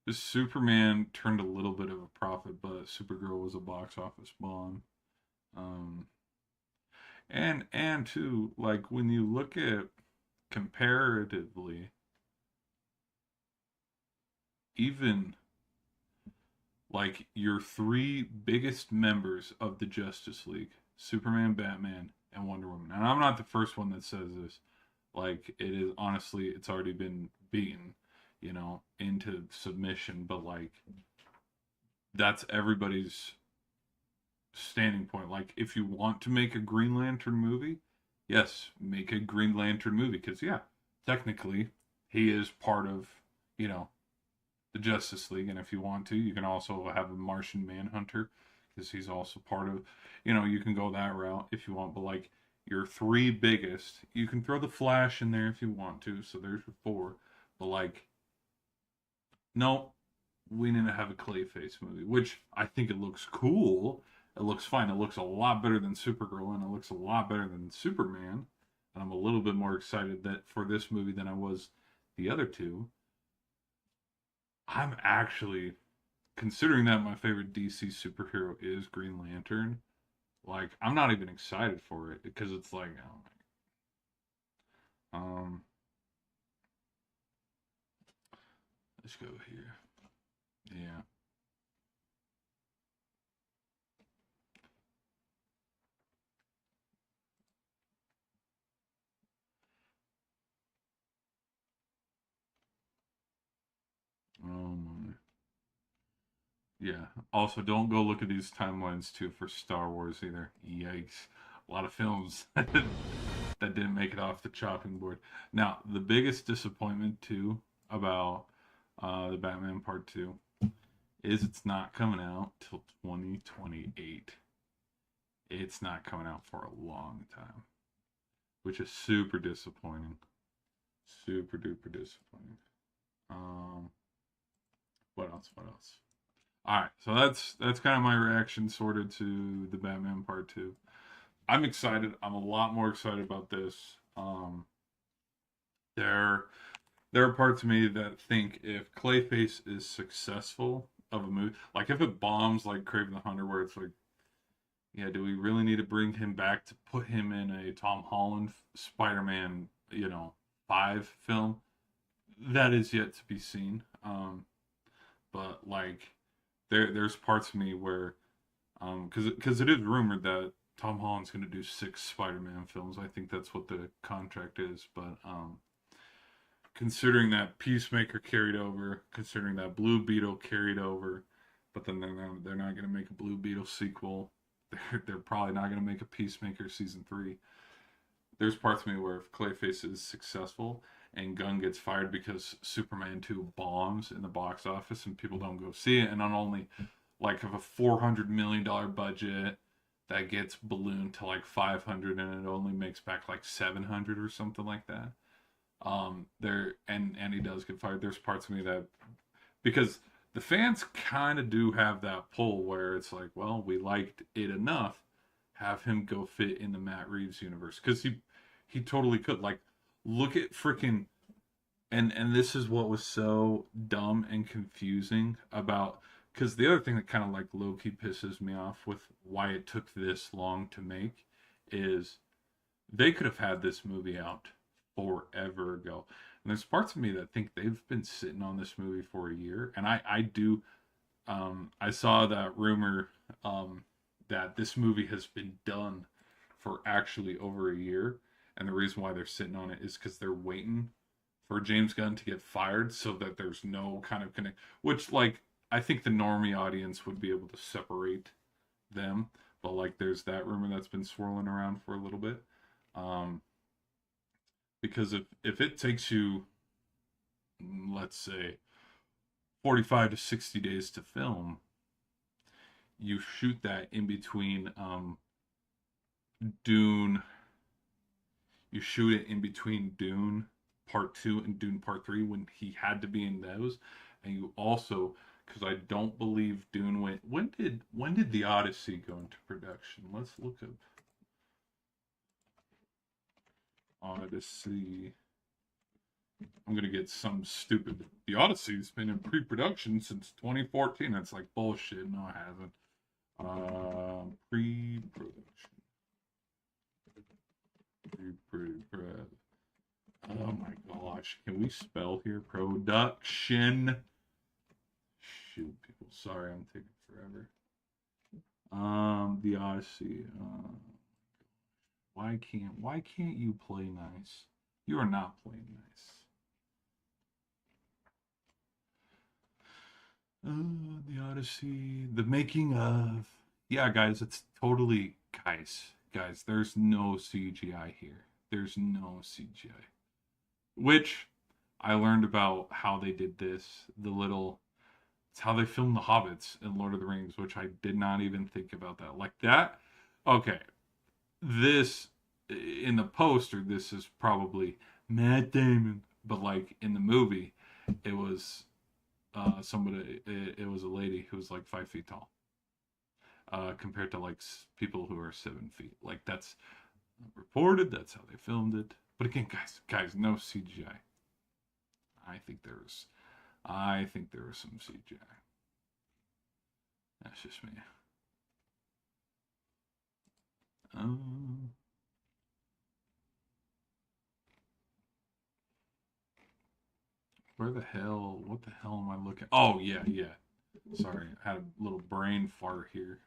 this Superman turned a little bit of a profit, but Supergirl was a box office bomb. And too, like when you look at comparatively, even like your three biggest members of the Justice League, Superman, Batman, and Wonder Woman. And I'm not the first one that says this. Like it is honestly, it's already been beaten, into submission, but like that's everybody's standing point. Like if you want to make a Green Lantern movie, yes, make a Green Lantern movie because yeah, technically he is part of, the Justice League, and if you want to, you can also have a Martian Manhunter because he's also part of, you can go that route if you want. But like your three biggest, you can throw the Flash in there if you want to. So there's your four. But like, no, we need to have a Clayface movie, which I think it looks cool. It looks fine. It looks a lot better than Supergirl, and it looks a lot better than Superman. And I'm a little bit more excited that for this movie than I was the other two. I'm actually considering that my favorite DC superhero is Green Lantern. Like, I'm not even excited for it because it's like, oh my. Let's go here. Yeah. Oh my. Yeah. Also, don't go look at these timelines too for Star Wars either. Yikes. A lot of films that didn't make it off the chopping board. Now, the biggest disappointment too about the Batman Part 2 is it's not coming out till 2028. It's not coming out for a long time, which is super disappointing. Super duper disappointing. What else? What else? All right, so that's kind of my reaction, sorted to the Batman Part 2. I'm excited. I'm a lot more excited about this. There are parts of me that think if Clayface is successful of a movie, like if it bombs like Kraven the Hunter, where it's like, yeah, do we really need to bring him back to put him in a Tom Holland Spider-Man, 5 film? That is yet to be seen. But like, there's parts of me where, because it is rumored that Tom Holland's going to do 6 Spider-Man films. I think that's what the contract is. But considering that Peacemaker carried over, considering that Blue Beetle carried over, but then they're not going to make a Blue Beetle sequel. They're probably not going to make a Peacemaker season 3. There's parts of me where if Clayface is successful and Gunn gets fired because Superman 2 bombs in the box office and people don't go see it, and not only like of a $400 million budget that gets ballooned to like 500 and it only makes back like 700 or something like that. There and he does get fired. There's parts of me that, because the fans kind of do have that pull where it's like, well, we liked it enough, have him go fit in the Matt Reeves universe because he totally could. Like, look at freaking and this is what was so dumb and confusing about because the other thing that kind of like low key pisses me off with why it took this long to make is they could have had this movie out forever ago. And there's parts of me that think they've been sitting on this movie for a year. And I do, I saw that rumor that this movie has been done for actually over a year. And the reason why they're sitting on it is because they're waiting for James Gunn to get fired so that there's no kind of connect. Which, like, I think the normie audience would be able to separate them. But, like, there's that rumor that's been swirling around for a little bit. Because if it takes you, let's say, 45 to 60 days to film, you shoot that in between Dune. You shoot it in between Dune Part 2 and Dune Part 3 when he had to be in those. And you also, because I don't believe Dune went. When did The Odyssey go into production? Let's look up Odyssey. I'm gonna get some stupid. The Odyssey's been in pre-production since 2014. That's like bullshit. No, it hasn't. Pre-production. Oh my gosh. Can we spell here? Production. Shoot, people. Sorry, I'm taking forever. The Odyssey. Why can't you play nice? You are not playing nice. The Odyssey, the making of. Yeah, guys, it's totally guys. There's no CGI here. There's no CGI. Which I learned about how they did this. It's how they filmed the Hobbits in Lord of the Rings, which I did not even think about that. Like that. Okay, this in the poster, this is probably Matt Damon, but like in the movie, it was somebody. It was a lady who was like 5 feet tall, compared to like people who are 7 feet. Like that's reported. That's how they filmed it. But again, guys, no CGI. I think there was some CGI. That's just me. What the hell am I looking? Oh, yeah. Sorry, I had a little brain fart here.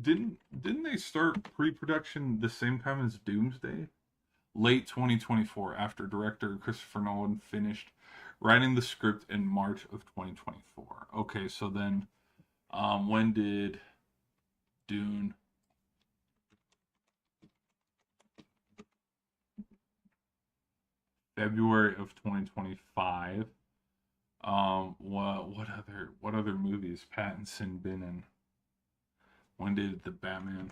Didn't they start pre-production the same time as Doomsday? Late 2024, after director Christopher Nolan finished writing the script in March of 2024. Okay, so then, when did Dune? February of 2025. What other movies Pattinson been in? When did the Batman?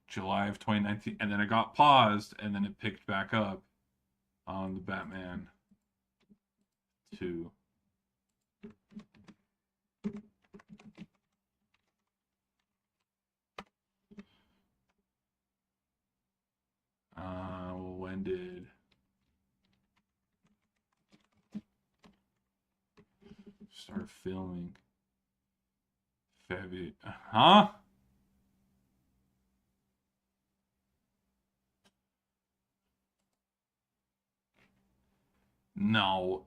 July of 2019, and then it got paused, and then it picked back up on the Batman 2. When did start filming? February? Huh? No,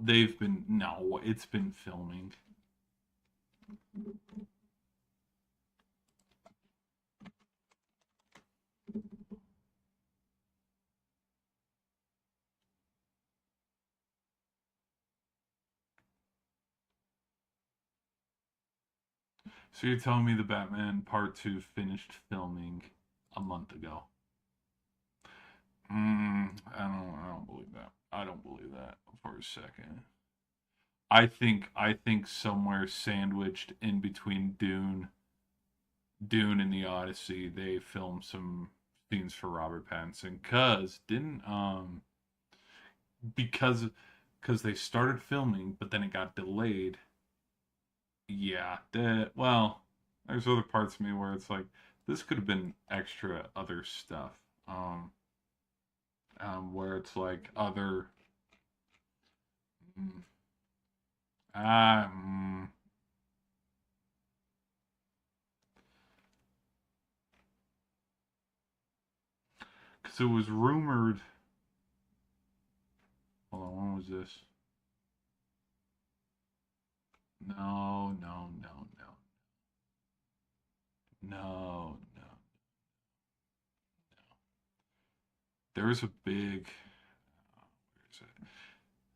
it's been filming. So you're telling me the Batman Part 2 finished filming a month ago? I don't believe that. I don't believe that for a second. I think somewhere sandwiched in between Dune and the Odyssey, they filmed some scenes for Robert Pattinson. Because they started filming, but then it got delayed. Yeah, well, there's other parts of me where it's like this could have been extra other stuff. Where it's like other. Mm, ah, mm, because it was rumored. Hold on, when was this? No, no, no, no, no, no. There was a big. Where is it?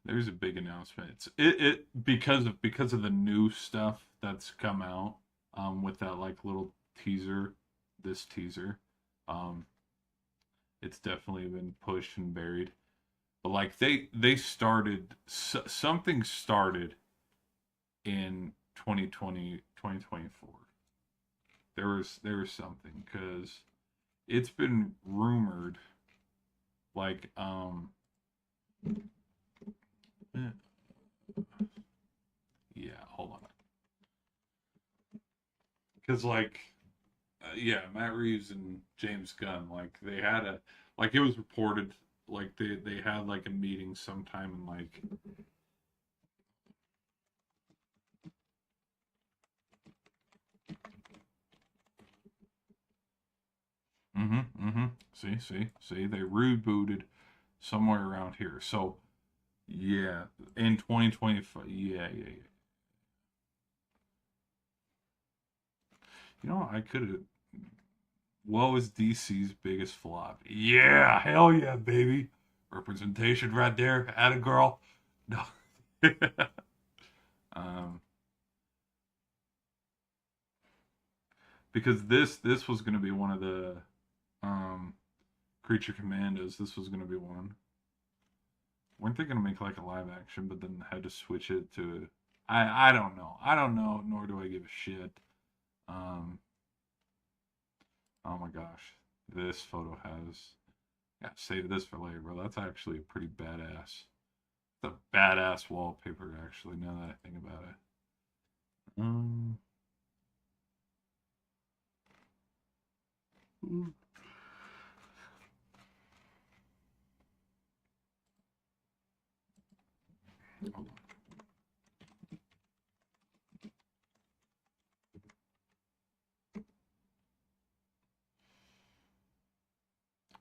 There's a big announcement. It because of the new stuff that's come out. With that like little teaser, this teaser. Um, it's definitely been pushed and buried. But like they started something started in 2020 2024. There was something because it's been rumored like eh, yeah, hold on, because like yeah, Matt Reeves and James Gunn, like they had a like it was reported like they had like a meeting sometime in like see they rebooted somewhere around here. So yeah, in 2025, yeah. You know, I could have. What was DC's biggest flop? Yeah, hell yeah, baby. Representation right there. Atta girl. No. um, because this was gonna be one of the um Creature Commandos. This was gonna be one. Weren't they gonna make like a live action, but then had to switch it to? I don't know. I don't know. Nor do I give a shit. Um. Oh my gosh, this photo has. Yeah, save this for later, bro. That's actually a pretty badass. It's a badass wallpaper, actually. Now that I think about it. Um.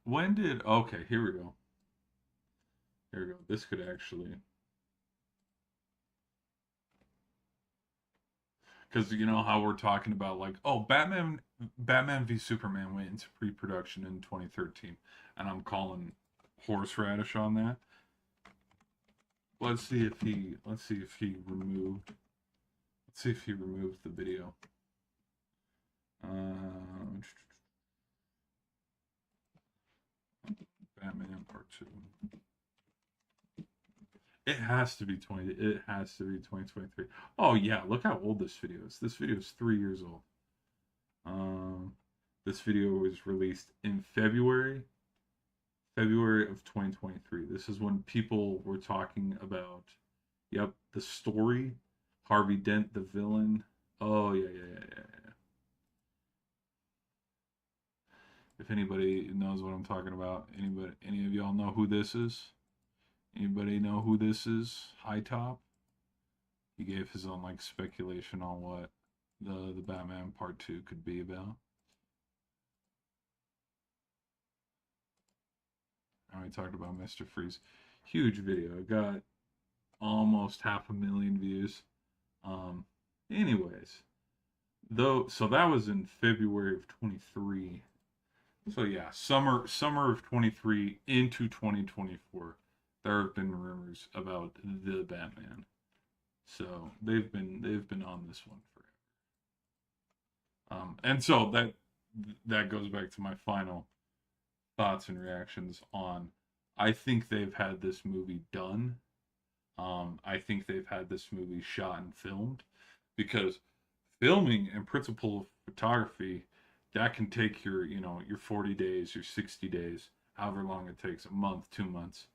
When did? Okay, here we go. Here we go. This could actually, because you know how we're talking about like, oh, Batman v Superman went into pre-production in 2013, and I'm calling horseradish on that. Let's see if he removed. Let's see if he removed the video. Uh, Batman Part Two. It has to be 20. It has to be 2023. Oh yeah, look how old this video is. This video is 3 years old. Um, this video was released in February of 2023. This is when people were talking about, yep, the story, Harvey Dent, the villain. Oh yeah. If anybody knows what I'm talking about, any of y'all know who this is? Anybody know who this is? High Top. He gave his own like speculation on what the Batman Part Two could be about. And we talked about Mr. Freeze. Huge video. It got almost 500,000 views. Um, anyways, so that was in February of 23. So yeah, summer of 23 into 2024, there have been rumors about the Batman. So they've been on this one forever. And so that goes back to my final thoughts and reactions on. I think they've had this movie done. I think they've had this movie shot and filmed, because filming and principal photography, that can take your, your 40 days, your 60 days, however long it takes, a month, 2 months.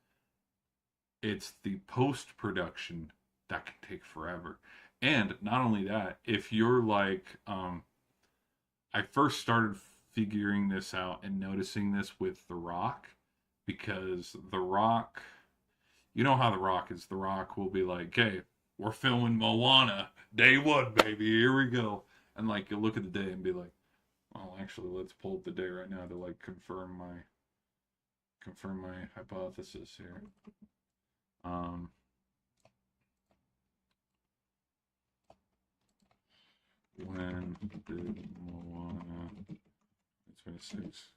It's the post production that can take forever. And not only that, if you're like, I first started figuring this out and noticing this with The Rock, because The Rock, you know how The Rock is. The Rock will be like, "Hey, we're filming Moana, day one, baby. Here we go." And like, you look at the day and be like, "Well, actually, let's pull up the day right now to like confirm my hypothesis here." Um, when did Moana 26?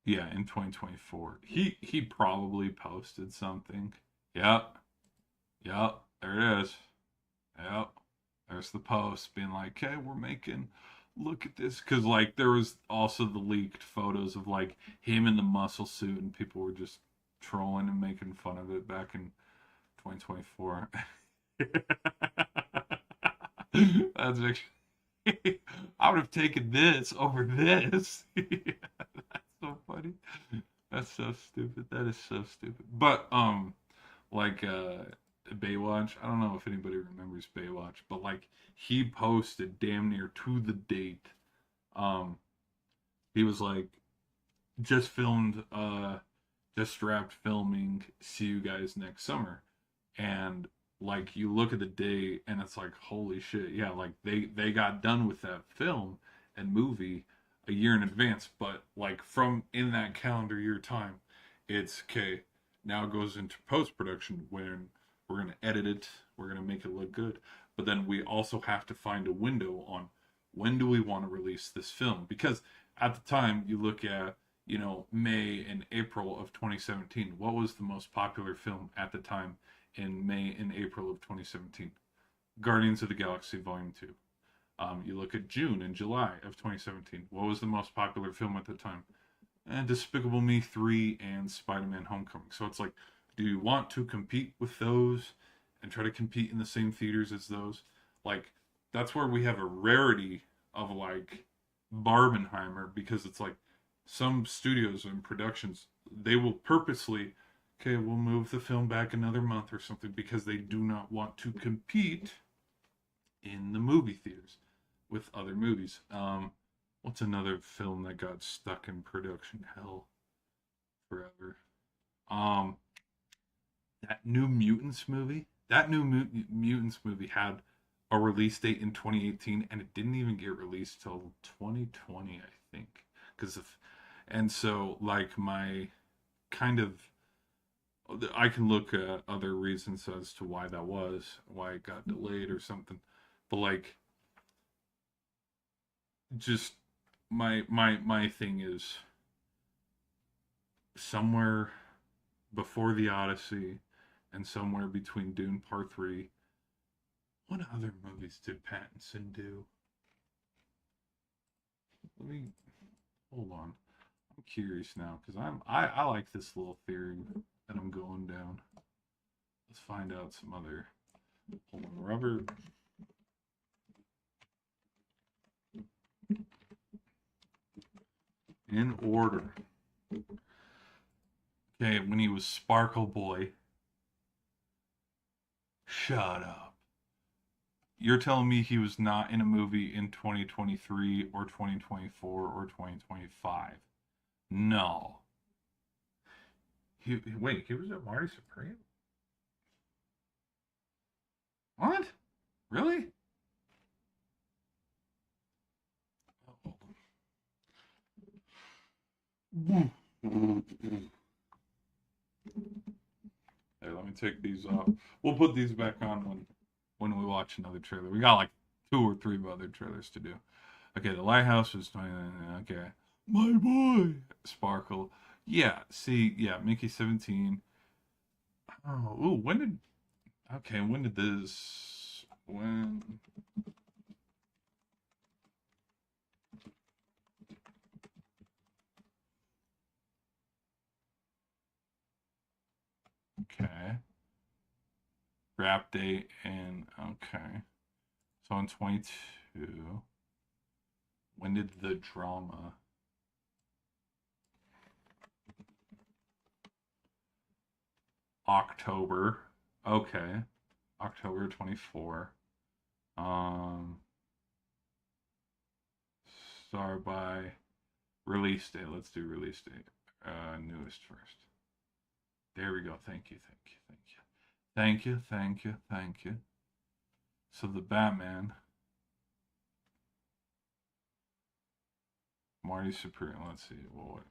Yeah, in 2024. He probably posted something. Yep. Yep. There it is. Yep. There's the post being like, "Hey, we're making, look at this." Because like there was also the leaked photos of like him in the muscle suit, and people were just trolling and making fun of it back in 2024. That's actually, I would have taken this over this. That's so funny. That's so stupid. That is so stupid. But like Baywatch, I don't know if anybody remembers Baywatch, but like he posted damn near to the date. Um he was like, just filmed, just wrapped filming, see you guys next summer. And like you look at the day and it's like, holy shit, yeah, like they got done with that film and movie a year in advance. But like from in that calendar year time, it's okay, now it goes into post-production when we're going to edit it, we're going to make it look good, but then we also have to find a window on when do we want to release this film. Because at the time you look at, May and April of 2017, what was the most popular film at the time in May and April of 2017? Guardians of the Galaxy Volume 2. You look at June and July of 2017. What was the most popular film at the time? Despicable Me 3 and Spider-Man Homecoming. So it's like, do you want to compete with those and try to compete in the same theaters as those? Like, that's where we have a rarity of like Barbenheimer, because it's like some studios and productions, they will purposely, okay, we'll move the film back another month or something, because they do not want to compete in the movie theaters with other movies. What's another film that got stuck in production hell forever? Um, that New Mutants movie. That New Mutants movie had a release date in 2018, and it didn't even get released till 2020, I think. And so like my kind of, I can look at other reasons as to why that was, why it got delayed or something, but like, just my thing is, somewhere before the Odyssey and somewhere between Dune Part 3, what other movies did Pattinson do? Let me, hold on. I'm curious now, because I like this little theory that I'm going down. Let's find out some other. Hold on, Robert. In order. Okay, when he was Sparkle Boy. Shut up. You're telling me he was not in a movie in 2023 or 2024 or 2025? No. Wait, he was at Marty Supreme? What? Really? Hey, let me take these off. We'll put these back on when we watch another trailer. We got like 2 or 3 other trailers to do. Okay, The Lighthouse was 29. Okay. My boy! Sparkle. Yeah, see, yeah, Mickey 17. Oh, ooh, when did... Okay, when did this... When... rap date and okay. So in 22, when did the drama? October. Okay. October 24. Star by release date. Let's do release date. Newest first. There we go. Thank you. Thank you. Thank you. Thank you. Thank you. Thank you. So the Batman. Marty Supreme. Let's see. Well, wait.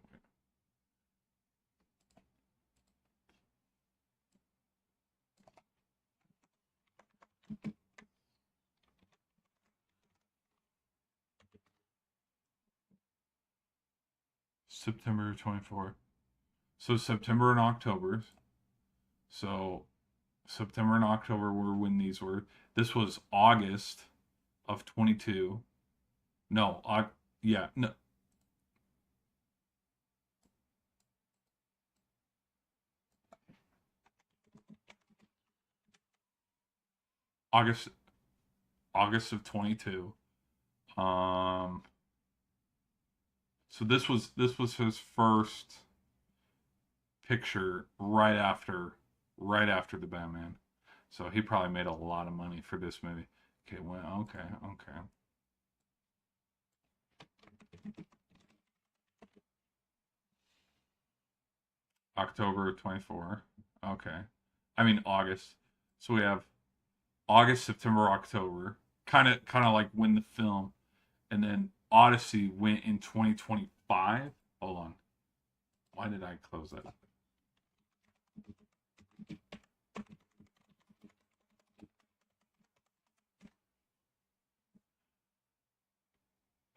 September 24. So September and October. So September and October were when these were. This was August of 22. No, yeah, no. August of 22. So this was his first picture right after the Batman. So he probably made a lot of money for this movie. Okay, well, okay. October 24. Okay. I mean August. So we have August, September, October. Kind of like when the film, and then Odyssey went in 2025. Hold on. Why did I close that?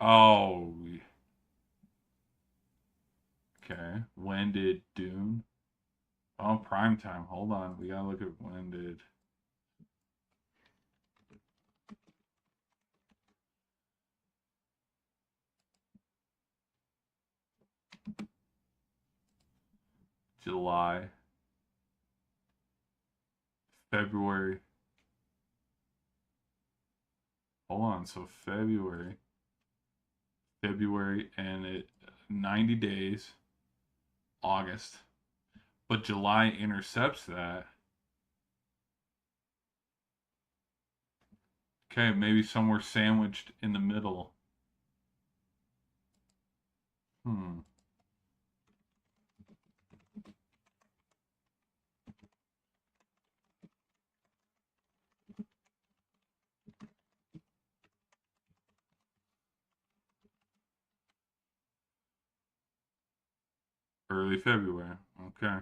Oh. Okay. When did Dune? Oh, prime time. Hold on. We gotta look at when did. July, February. Hold on. So February, and it 90 days. August, but July intercepts that. Okay, maybe somewhere sandwiched in the middle. Hmm. Early February. Okay.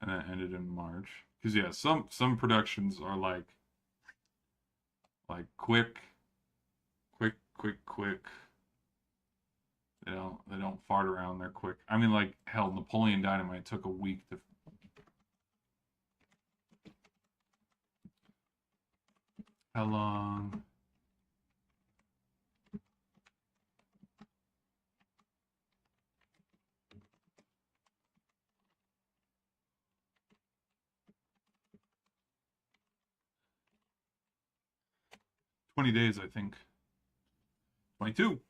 And that ended in March. Because yeah, some productions are like quick. They don't fart around. They're quick. I mean, like hell, Napoleon Dynamite took a week to. How long? $20, I think. 22.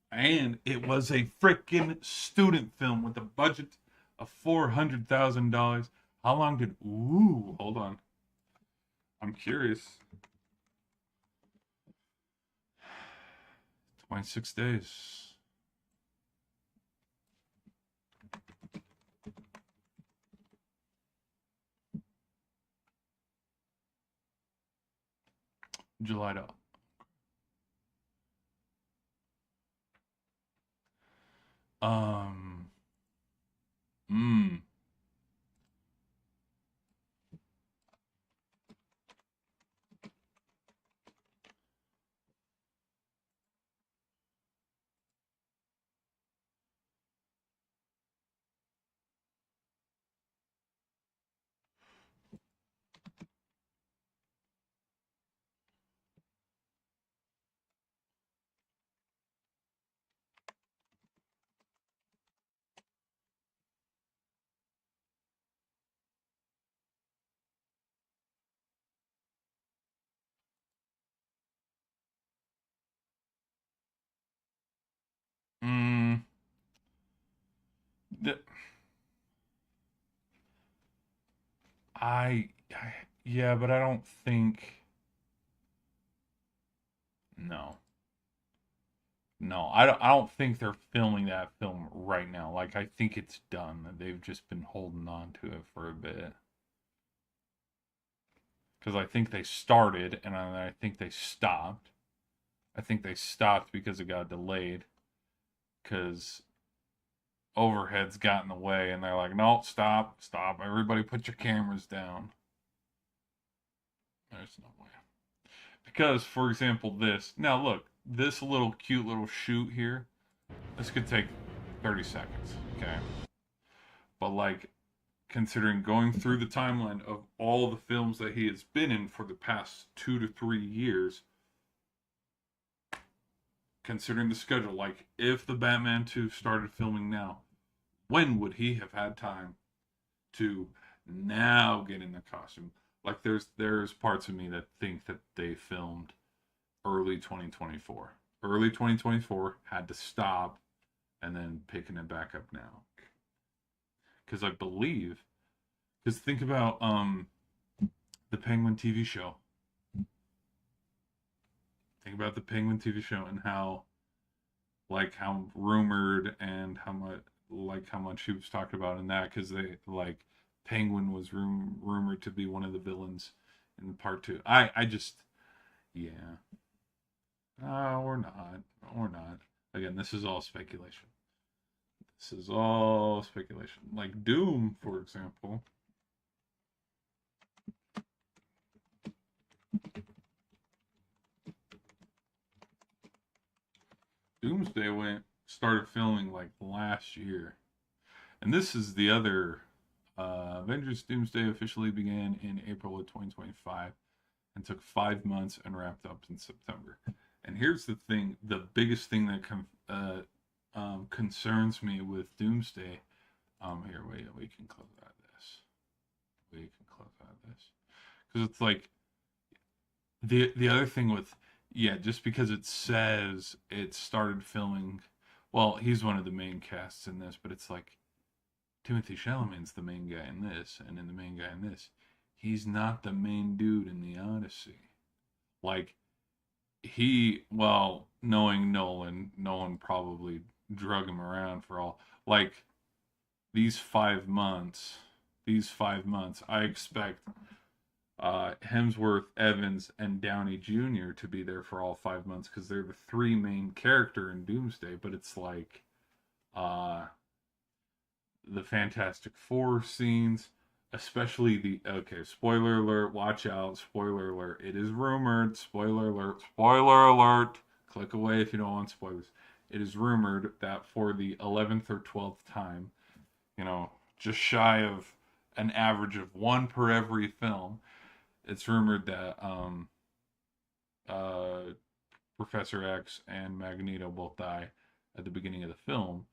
And it was a freaking student film with a budget of $400,000. How long did? Ooh, hold on. I'm curious. 26 days. July to. Um. Hmm. I, I yeah, but I don't think. No. No, I don't think they're filming that film right now. Like, I think it's done. They've just been holding on to it for a bit. Because I think they started and I think they stopped. I think they stopped because it got delayed. Because overheads got in the way and they're like, no, stop, stop. Everybody put your cameras down. There's no way. Because, for example, this. Now, look, this little cute little shoot here, this could take 30 seconds, okay? But, like, considering going through the timeline of all the films that he has been in for the past 2 to 3 years, considering the schedule, like, if the Batman 2 started filming now, when would he have had time to now get in the costume? Like, there's parts of me that think that they filmed early 2024. Early 2024 had to stop and then picking it back up now. Because I believe, because think about the Penguin TV show. Think about the Penguin TV show and how, like, how rumored and how much he was talked about in that, because they, like, Penguin was rumored to be one of the villains in part 2. I just, yeah. No, we're not. We're not. Again, this is all speculation. This is all speculation. Like Doom, for example. Doomsday started filming like last year. And this is the other Avengers Doomsday officially began in April of 2025 and took 5 months and wrapped up in September. And here's the thing, the biggest thing that concerns me with Doomsday. Here, we can close out this. We can close out this. Because it's like, the other thing with, yeah, just because it says it started filming, well, he's one of the main casts in this, but it's like, Timothy Chalamet's the main guy in this, and then the main guy in this. He's not the main dude in the Odyssey. Like, well, knowing Nolan probably drug him around for all, like, these 5 months, I expect Hemsworth, Evans, and Downey Jr. to be there for all 5 months because they're the three main character in Doomsday. But it's like the Fantastic Four scenes, especially spoiler alert, watch out, spoiler alert. It is rumored, spoiler alert. Click away if you don't want spoilers. It is rumored that for the 11th or 12th time, just shy of an average of one per every film, it's rumored that Professor X and Magneto both die at the beginning of the film.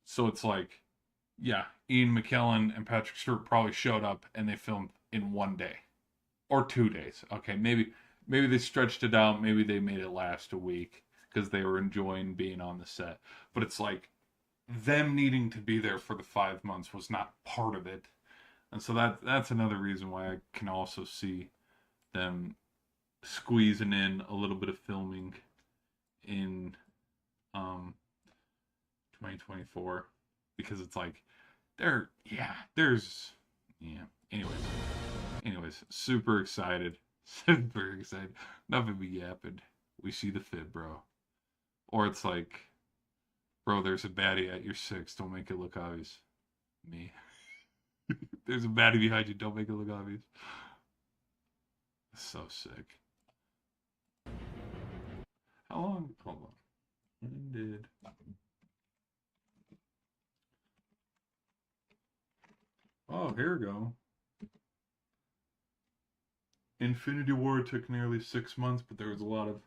So it's like, yeah, Ian McKellen and Patrick Stewart probably showed up and they filmed in 1 day or 2 days. Okay, maybe they stretched it out. Maybe they made it last a week because they were enjoying being on the set. But it's like, them needing to be there for the 5 months was not part of it. And so that's another reason why I can also see them squeezing in a little bit of filming in 2024, because it's like anyways, super excited. Nothing but yapping. We see the fit, bro. Or it's like, bro, there's a baddie at your 6, don't make it look obvious. Me. There's a baddie behind you, don't make it look obvious. So sick. How long? Hold on. When did... Oh, here we go. Infinity War took nearly 6 months, but there's a lot of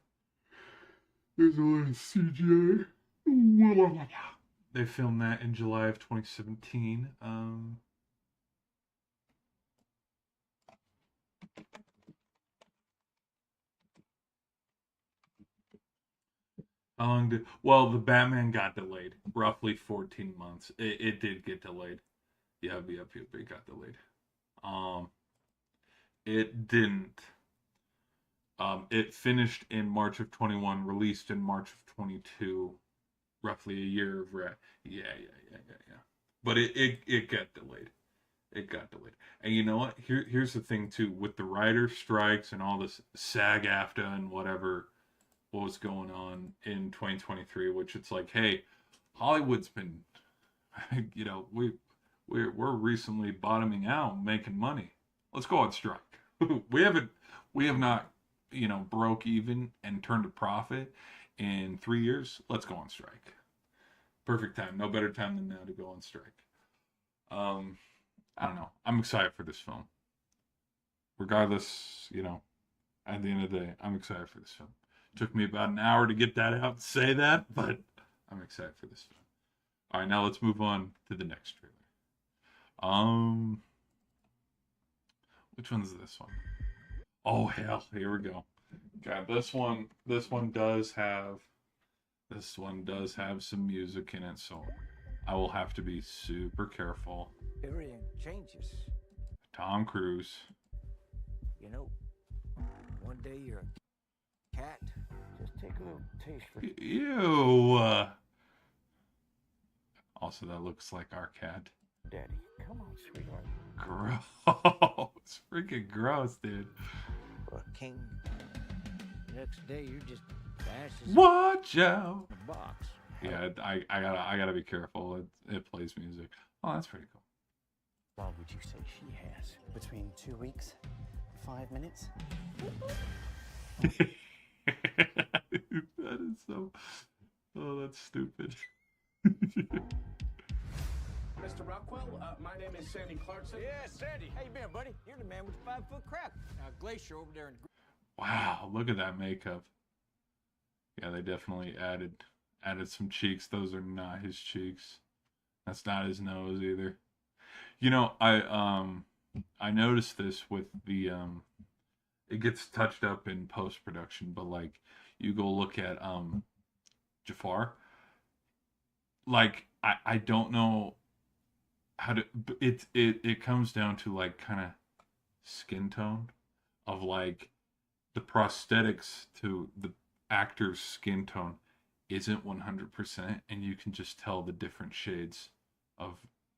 CGI. They filmed that in July of 2017. How long did... Well, the Batman got delayed. roughly 14 months. It did get delayed. Yep, it got delayed. It didn't. It finished in March of 21, released in March of 22, roughly a year of yeah. But it got delayed. It got delayed. And you know what? Here's the thing too, with the writer strikes and all this SAG-AFTRA and whatever what was going on in 2023, which it's like, hey, Hollywood's been, you know, we're recently bottoming out, making money. Let's go on strike. we have not, you know, broke even and turned a profit in 3 years. Let's go on strike. Perfect time. No better time than now to go on strike. I don't know. I'm excited for this film. Regardless, you know, at the end of the day, I'm excited for this film. Took me about an hour to get that out and say that, but I'm excited for this film. All right, now let's move on to the next trailer. Which one's this one? Oh hell, here we go. God, this one does have some music in it, so I will have to be super careful. Everything changes. Tom Cruise. You know, one day you're a cat. Just take a little taste for Ew. Also, that looks like our cat. daddy. Come on, sweetheart. Gross. Freaking gross, dude. For a king. The next day you're just ashes Watch out. in a box. Yeah, I gotta be careful. It plays music. Oh, that's pretty cool. How long would you say she has? Between 2 weeks, 5 minutes. That is so. Oh, that's stupid. Mr. Rockwell, my name is Sandy Clarkson. Yeah, Sandy. How you been, buddy? You're the man with the 5-foot crap. Now, Glacier over there in Wow, look at that makeup. Yeah, they definitely added some cheeks. Those are not his cheeks. That's not his nose either. You know, I noticed this with the it gets touched up in post production, but like you go look at Jafar. Like I don't know how to it comes down to like kind of skin tone of like the prosthetics to the actor's skin tone isn't 100%, and you can just tell the different shades of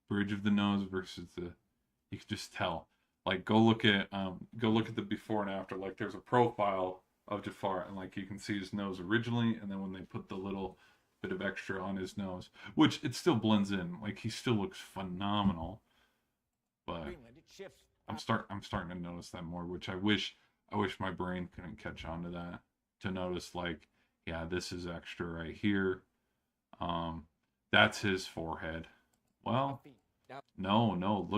bridge of the nose versus the, you can just tell. Like go look at the before and after. Like there's a profile of Jafar, and like you can see his nose originally, and then when they put the little bit of extra on his nose, which it still blends in. Like he still looks phenomenal, but Greenland. It shifts. I'm starting to notice that more, which I wish my brain couldn't catch on to that, to notice like, yeah, this is extra right here. That's his forehead. Well, no,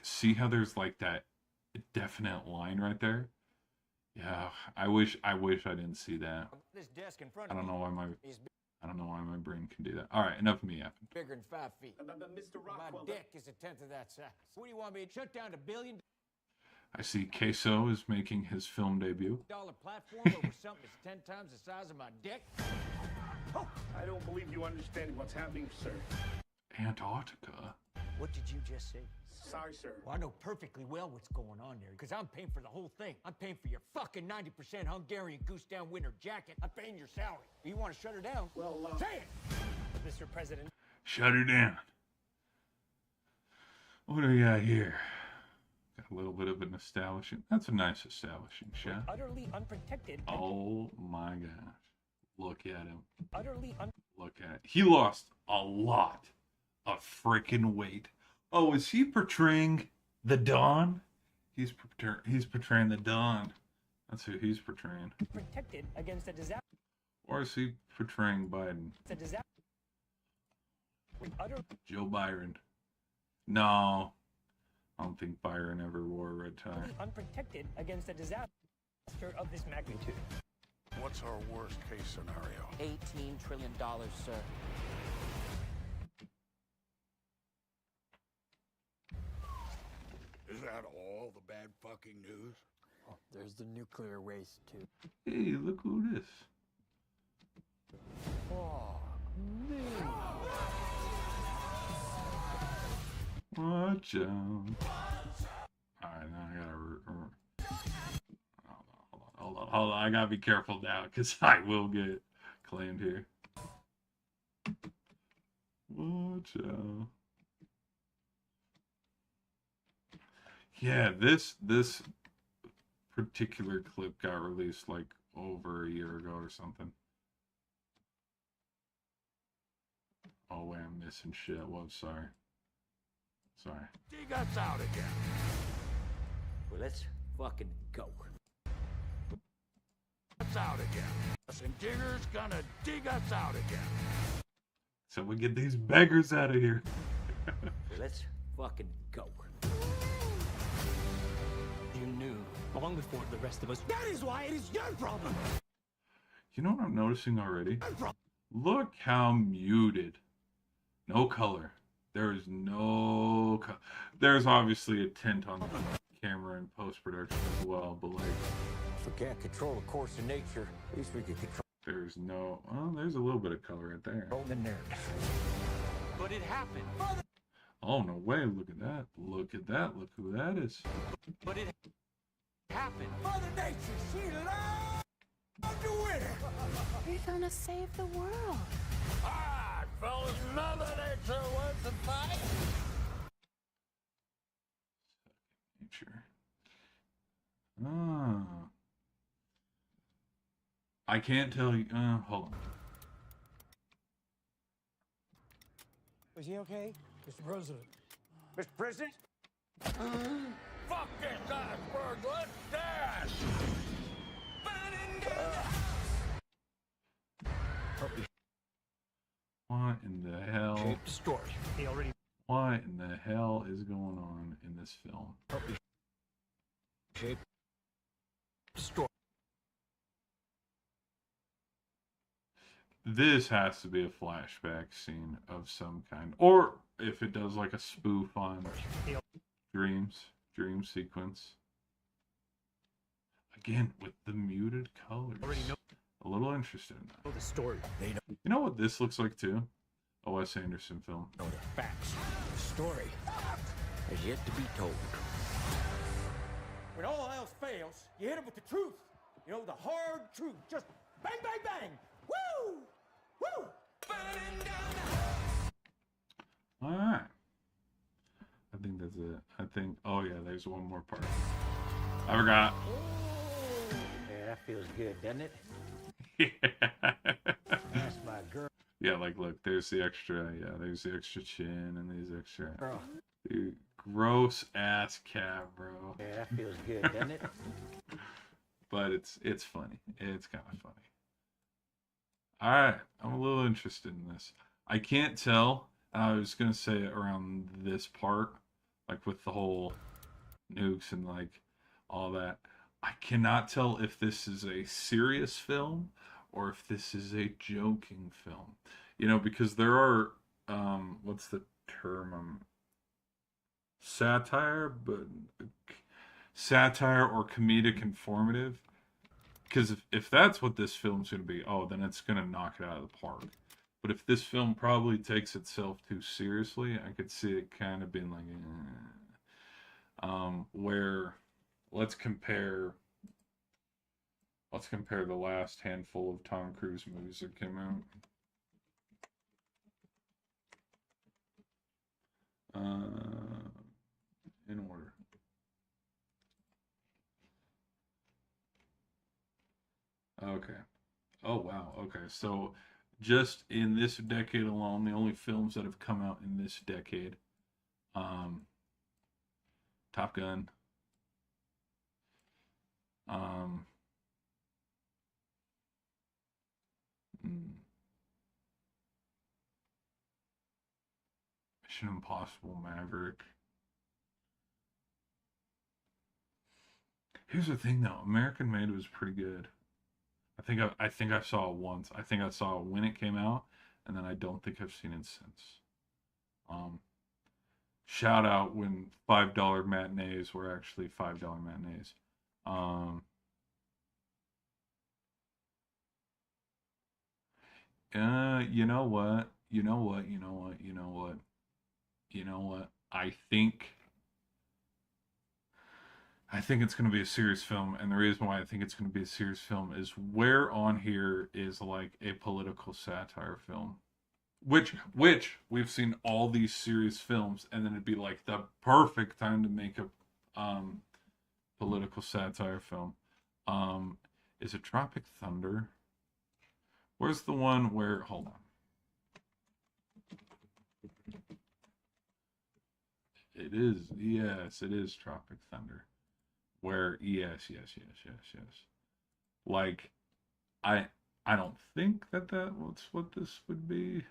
see how there's like that definite line right there? Yeah, I wish I didn't see that. This desk in front I of don't me know why my is brain can do that. All right, enough of me yapping. bigger than 5 feet. Mr. My Rockwell, dick is a tenth of that size. What do you want me to shut down $1 billion I see Queso is making his film debut. platform over something that's 10 times the size of my dick? I don't believe you understand what's happening, sir. Antarctica. What did you just say? Sorry, sir. Well, I know perfectly well what's going on there, because I'm paying for the whole thing. I'm paying for your fucking 90% Hungarian goose down winter jacket. I'm paying your salary. You want to shut her down? Well, Say it! Mr. President. Shut her down. What do we got here? Got a little bit of an establishing. That's a nice establishing shot. Utterly unprotected. Oh my gosh. Look at him. Utterly Look at it. He lost a lot of freaking weight. Oh, is he portraying the Don? He's portraying the Don. That's who he's portraying. unprotected against a disaster. Or is he portraying Biden? It's a disaster. Utter Joe Byron. No. I don't think Byron ever wore a red tie. unprotected against a disaster of this magnitude. What's our worst case scenario? $18 trillion, sir. Is that all the bad fucking news? There's the nuclear waste, too. Hey, look who it is. Oh, man. Watch out. Alright, now I gotta... Hold on. I gotta be careful now, because I will get claimed here. Watch out. Yeah, this particular clip got released like over a year ago or something. Oh wait, I'm missing shit. Whoa, sorry. Dig us out again. Well, let's fucking go. Us out again. And Digger's gonna dig us out again. So we get these beggars out of here. Well, let's fucking go. You knew long before the rest of us. That is why it is your problem. You know what I'm noticing already? Look how muted. No color. There is no color. There's obviously a tint on the camera in post-production as well, but like... If we can't control the course of nature, at least we can control There's no... Well, there's a little bit of color right there. the narrative. But it happened. Oh, no way. Look at that. Look at that. Look who that is. But it happened. Mother Nature, she loves to win. We're gonna save the world. Ah, fellas, Mother Nature wants to fight. Nature. Ah. I can't tell you. Hold on. Was he okay? Mr. President. Mr. President? Fuck this iceberg, let's dash! What in the hell? Shaped story. He already What in the hell is going on in this film? shaped story. This has to be a flashback scene of some kind. Or if it does like a spoof on dream sequence. Again, with the muted colors. Already know A little interested in that. the story. They know You know what this looks like too? A Wes Anderson film. The facts. The story has yet to be told. When all else fails, you hit it with the truth. You know, the hard truth. Just bang, bang, bang. Woo! Woo! Alright. I think that's it. I think, oh yeah, there's one more part. I forgot. Yeah, that feels good, doesn't it? Yeah. That's my girl. Yeah, like look, there's the extra, there's the extra chin and these extra. Girl. Dude, gross ass cat, bro. Yeah, that feels good, doesn't it? But it's funny. It's kind of funny. Alright, I'm a little interested in this. I can't tell. I was gonna say around this part, like with the whole nukes and like all that. I cannot tell if this is a serious film or if this is a joking film. You know, because there are what's the term? Satire or comedic informative. Because if that's what this film's going to be, oh, then it's going to knock it out of the park. But if this film probably takes itself too seriously, I could see it kind of being like, where let's compare the last handful of Tom Cruise movies that came out. In order. Okay. Oh, wow. Okay. So just in this decade alone, the only films that have come out in this decade, Top Gun, Mission Impossible Maverick. Here's the thing though, American Made was pretty good. I think I saw it once. I think I saw it when it came out, and then I don't think I've seen it since. Shout out when $5 matinees were actually $5 matinees. You know what? I think I think it's going to be a serious film, and the reason why I think it's going to be a serious film is where on here is like a political satire film, which we've seen all these serious films, and then it'd be like the perfect time to make a political satire film. Is it Tropic Thunder? Where's the one where? Hold on. It is, yes, it is Tropic Thunder. Where, yes. Like, I don't think that's what this would be.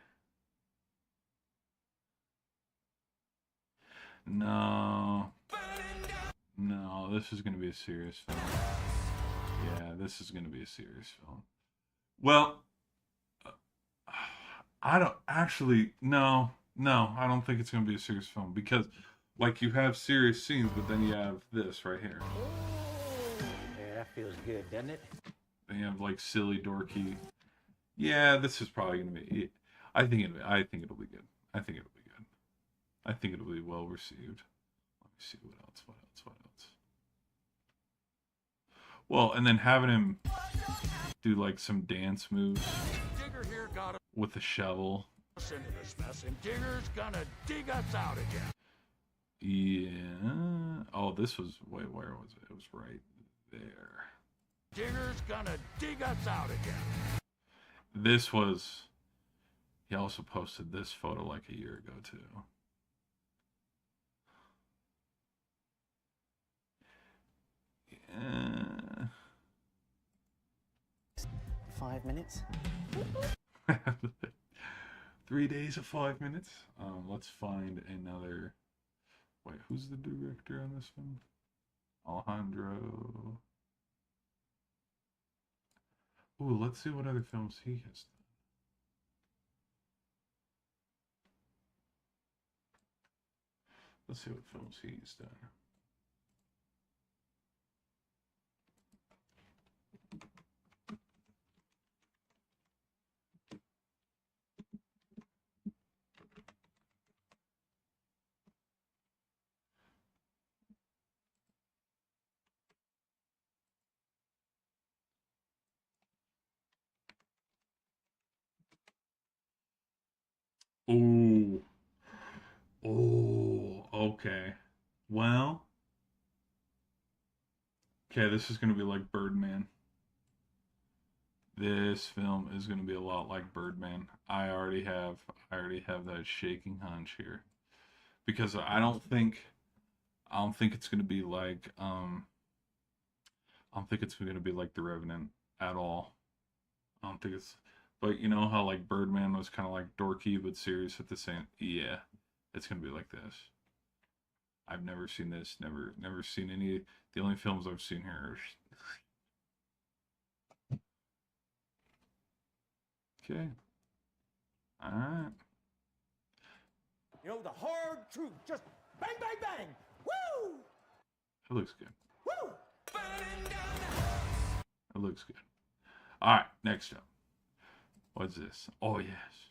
No, this is gonna be a serious film. Yeah, this is gonna be a serious film. Well, I don't actually. No, I don't think it's gonna be a serious film because, like, you have serious scenes, but then you have this right here. Yeah, that feels good, doesn't it? Then you have like silly, dorky. Yeah, this is probably gonna be. I think it'll be good. I think it'll be good. I think it'll be well received. Let me see what else. Well, and then having him do like some dance moves with a shovel. Into this mess, and Digger's gonna dig us out again. Yeah. Oh, this was. Wait, where was it? It was right there. Digger's gonna dig us out again. This was. He also posted this photo like a year ago too. Yeah. 5 minutes. 3 days of 5 minutes. Let's find another. Wait, who's the director on this one? Alejandro. Ooh, let's see what other films he has done. Let's see what films he's done. Oh, okay. Well, okay, this is going to be like Birdman. This film is going to be a lot like Birdman. I already have that shaking hunch here. Because I don't think it's going to be like I don't think it's going to be like The Revenant at all. I don't think it's. But you know how like Birdman was kind of like dorky but serious at the same. Yeah, it's gonna be like this. I've never seen this. Never seen any. The only films I've seen here are. Okay. All right. You know, the hard truth. Just bang, bang, bang. Woo! It looks good. Woo! It looks good. All right. Next up. What's this? Oh, yes.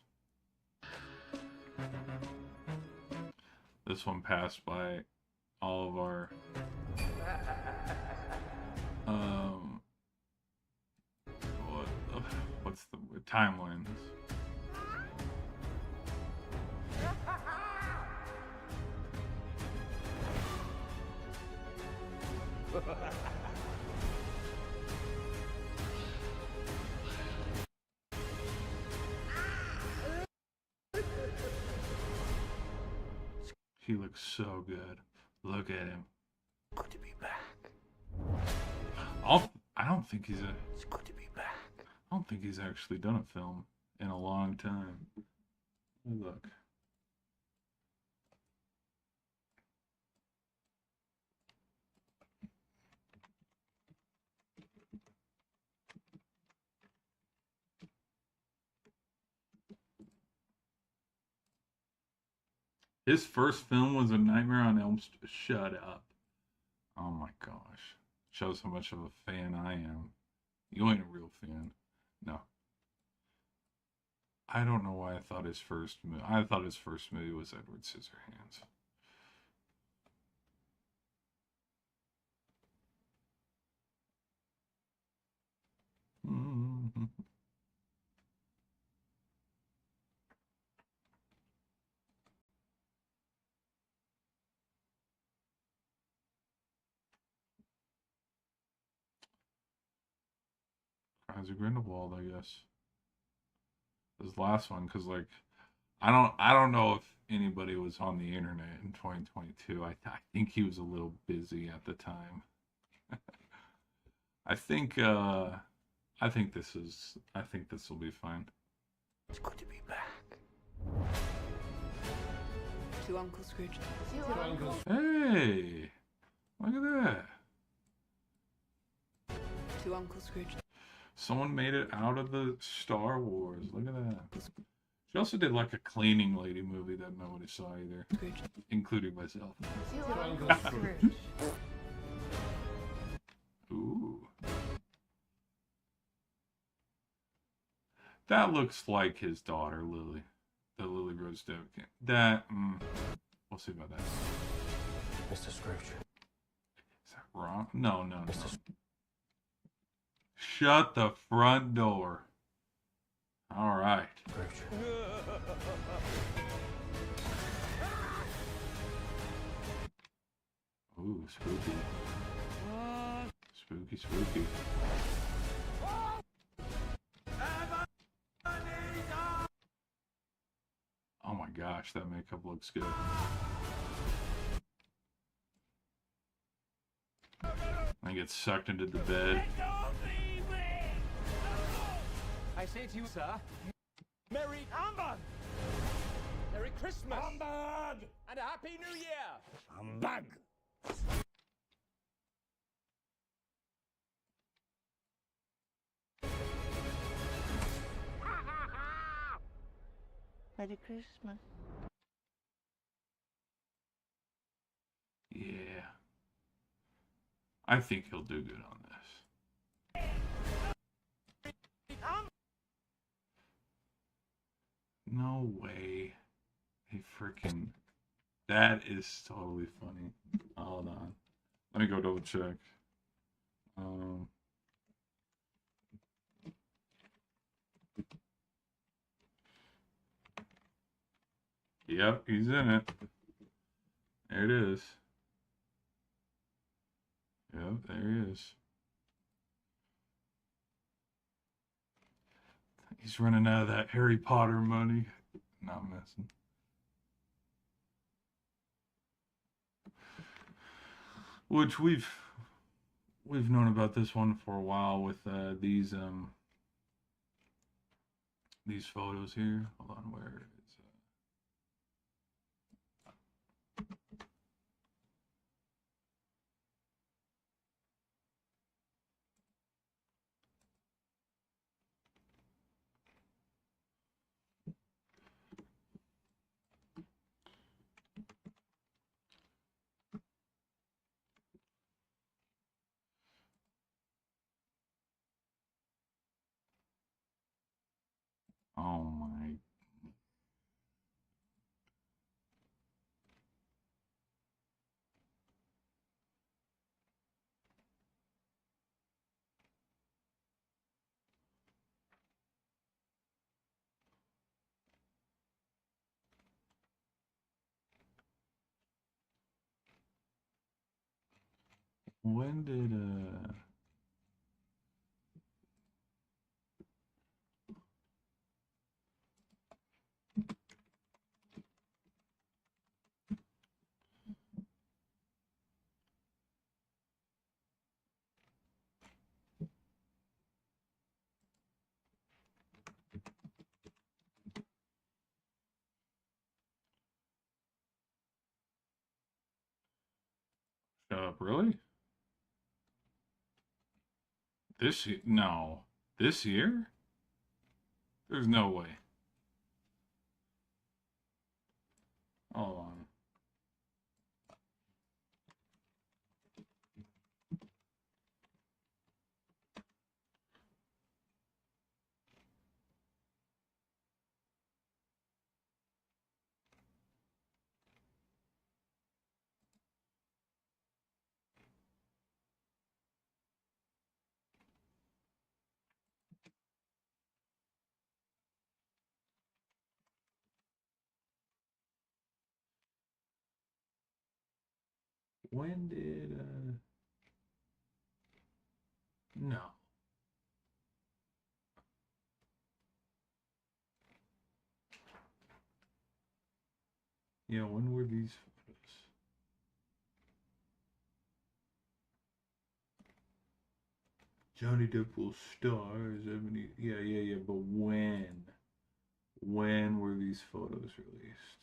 This one passed by all of our what's the timelines? He looks so good. Look at him. Good to be back. I don't think he's It's good to be back. I don't think he's actually done a film in a long time. Look. His first film was A Nightmare on Elm Street. Shut up. Oh my gosh. Shows how much of a fan I am. You ain't a real fan. No. I don't know why I thought his first movie. I thought his first movie was Edward Scissorhands. as a Grindelwald, I guess. This last one, because like I don't know if anybody was on the internet in 2022. I think he was a little busy at the time. I think this will be fine. It's good to be back. To Uncle Scrooge. Hey, look at that. To Uncle Scrooge. Someone made it out of the Star Wars. Look at that. She also did like a cleaning lady movie that nobody saw either, Scrooge. including myself. To Uncle Scrooge. Ooh. That looks like his daughter, Lily. The Lily Rose Depp. That, we'll see about that. Mr. Scrooge. Is that wrong? No. Shut the front door. All right. Scrooge. Ooh, spooky. Spooky. Oh my gosh, that makeup looks good. I get sucked into the bed. I say to you, sir, Merry Humbug! Merry Christmas! Humbug! And a Happy New Year! Humbug! Merry Christmas. Yeah. I think he'll do good on this. No way. He freaking... That is totally funny. Hold on. Let me go double check. Yep, he's in it. There it is. Yep, there he is. He's running out of that Harry Potter money. Not messing. Which we've known about this one for a while with these photos here. Hold on, where is Oh my. When did shut up, really? This year? No. This year? There's no way. Hold on. When did no. Yeah, when were these photos? Johnny Depp will star as Ebony. Yeah. But when? When were these photos released?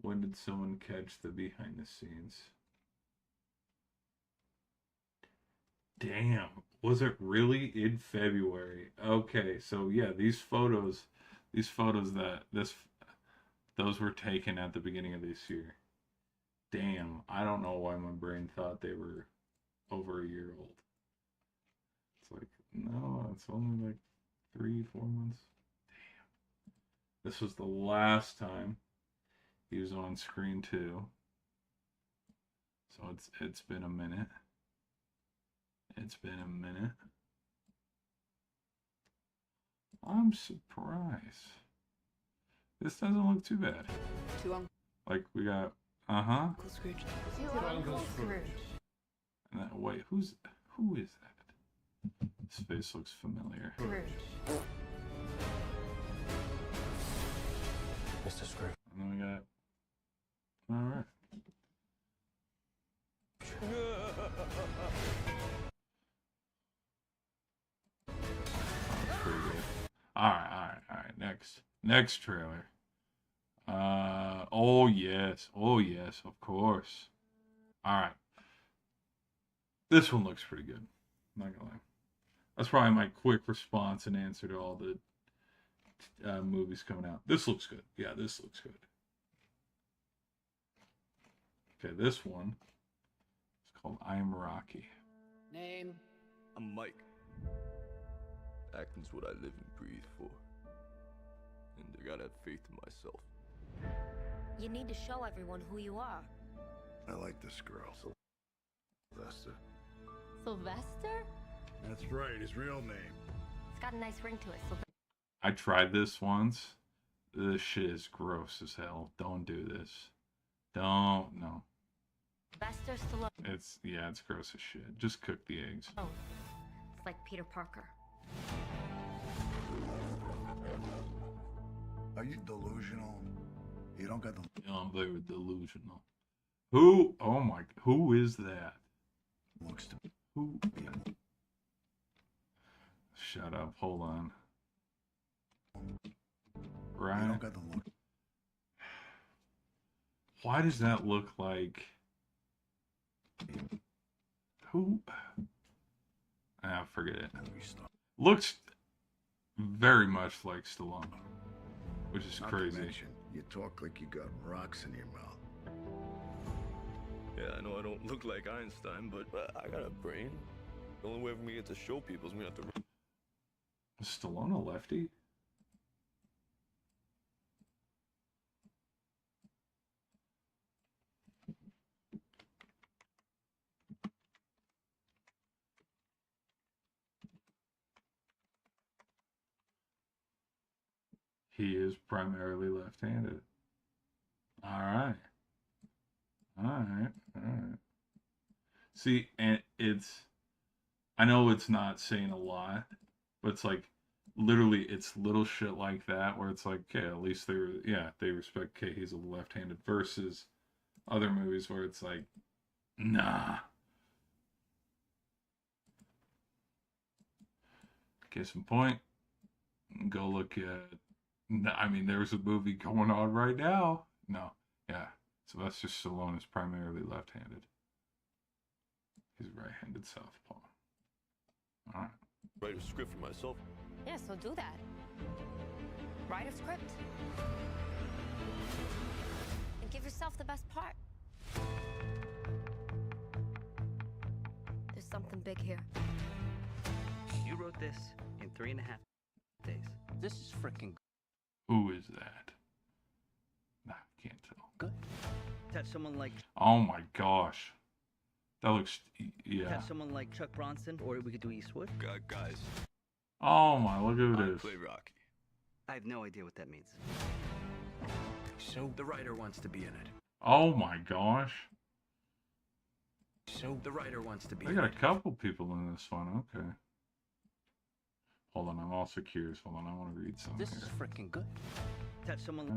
When did someone catch the behind the scenes? Damn, was it really in February? Okay, so yeah, these photos those were taken at the beginning of this year. Damn, I don't know why my brain thought they were over a year old. It's like, no, it's only like 3-4 months. Damn. This was the last time he was on screen too. So it's been a minute. It's been a minute. I'm surprised. This doesn't look too bad. Like we got Uncle Scrooge. To Uncle Scrooge. And then, wait, who is that? His face looks familiar. Scrooge. Mr. Scrooge. And then we got. Alright. Pretty good. Alright. Next trailer. Oh yes, of course. Alright. This one looks pretty good. Not gonna lie. That's probably my quick response and answer to all the movies coming out. This looks good. Yeah, this looks good. Okay, this one is called I Am Rocky. Name? I'm Mike. Acting's what I live and breathe for. And I gotta have faith in myself. You need to show everyone who you are. I like this girl, Sylvester. Sylvester? That's right, his real name. It's got a nice ring to it, Sylvester. I tried this once. This shit is gross as hell. Don't do this. No. Sylvester Stallone. It's gross as shit. Just cook the eggs. Oh, it's like Peter Parker. Are you delusional? You don't got the... I'm very delusional. Who? Oh my... Who is that? Looks to Who? Shut up. Hold on. Right? You don't got the look. Why does that look like... Who? Ah, forget it. Looks very much like Stallone, which is Not crazy. to mention, you talk like you got rocks in your mouth. Yeah, I know I don't look like Einstein, but I got a brain. The only way for me to show people is me have to... Is Stallone a lefty? He is primarily left-handed. All right. See, and I know it's not saying a lot, but it's like, literally, it's little shit like that where it's like, okay, at least they respect, okay, he's a left-handed, versus other movies where it's like, nah. Case in point, go look at, I mean, there's a movie going on right now. No, yeah. Sylvester Stallone is primarily left-handed. He's right-handed southpaw. All right. Write a script for myself. Yeah, so do that. Write a script. And give yourself the best part. There's something big here. You wrote this in 3.5 days. This is freaking Who is that? Nah, can't tell. good. Touch someone like... Oh my gosh. That looks... Yeah. Touch someone like Chuck Bronson, or we could do Eastwood. Guys, Oh my, look who it I is. play Rocky. I have no idea what that means. So the writer wants to be in it. Oh my gosh. So the writer wants to be They in got a it. couple people in this one. Okay. Hold on, I'm also curious. Hold on, I want to read something This here. is freaking good. Touch someone...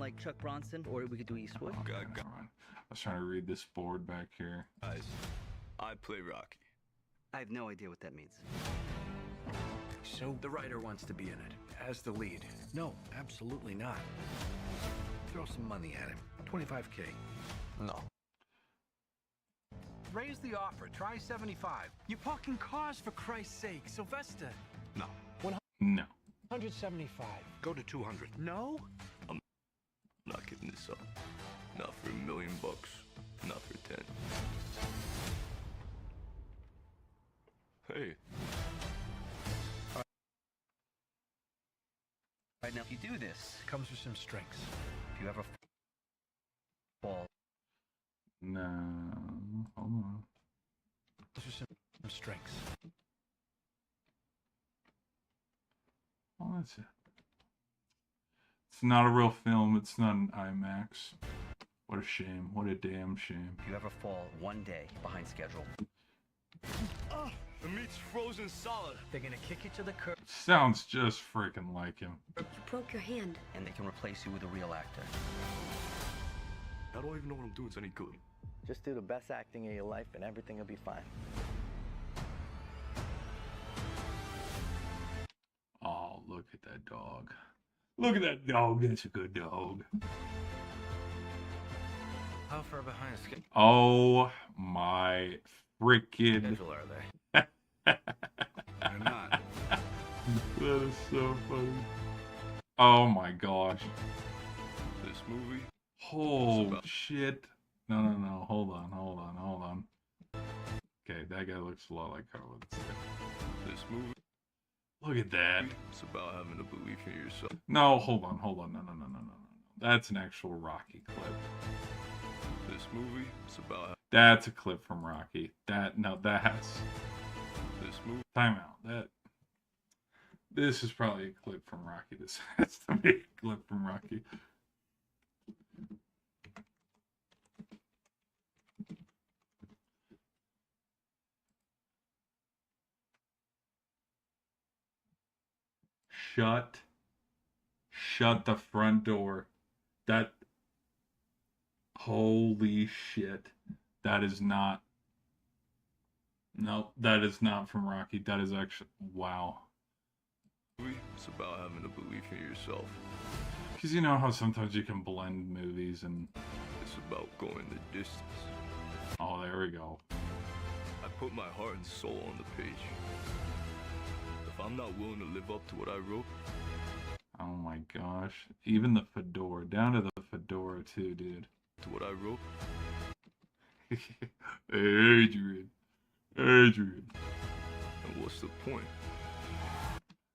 like Chuck Bronson, or we could do Eastwood. Okay, never mind. I was trying to read this board back here. Guys, I play Rocky. I have no idea what that means. So the writer wants to be in it as the lead. No, absolutely not. Throw some money at him. 25K. No. Raise the offer. Try 75. You're parking cars, for Christ's sake, Sylvester. No. No. 175. Go to 200. No? I'm not giving this up. Not for $1 million. Not for 10. Hey. Right now, if you do this, Comes with some strings. if you ever fall, No. Hold on. Comes with some strings. Oh, that's it. It's not a real film. It's not an IMAX. What a shame. What a damn shame. if you ever fall one day behind schedule, The meat's frozen solid. They're gonna kick you to the curb. Sounds just freaking like him. You broke your hand. and they can replace you with a real actor. I don't even know what I'm doing. It's any good. Just do the best acting of your life and everything will be fine. Oh, look at that dog. Look at that dog. That's a good dog. How far behind Oh my freaking. schedule are they? They're not. That is so funny. Oh my gosh. This movie. Oh shit. No. Hold on. Okay, that guy looks a lot like Carl. This movie. Look at that. It's about having a belief in yourself. No, hold on. No. That's an actual Rocky clip. This movie. It's about That's a clip from Rocky. That's this movie. time out. This is probably a clip from Rocky. This has to be a clip from Rocky. Shut the front door. That, holy shit. That is not, no, that is not from Rocky. That is actually, wow. It's about having a belief in yourself. Because you know how sometimes you can blend movies and, It's about going the distance. oh, there we go. I put my heart and soul on the page. If I'm not willing to live up to what I wrote, Oh my gosh. Even the fedora, down to the fedora too, dude. to what I wrote, Adrian. and what's the point?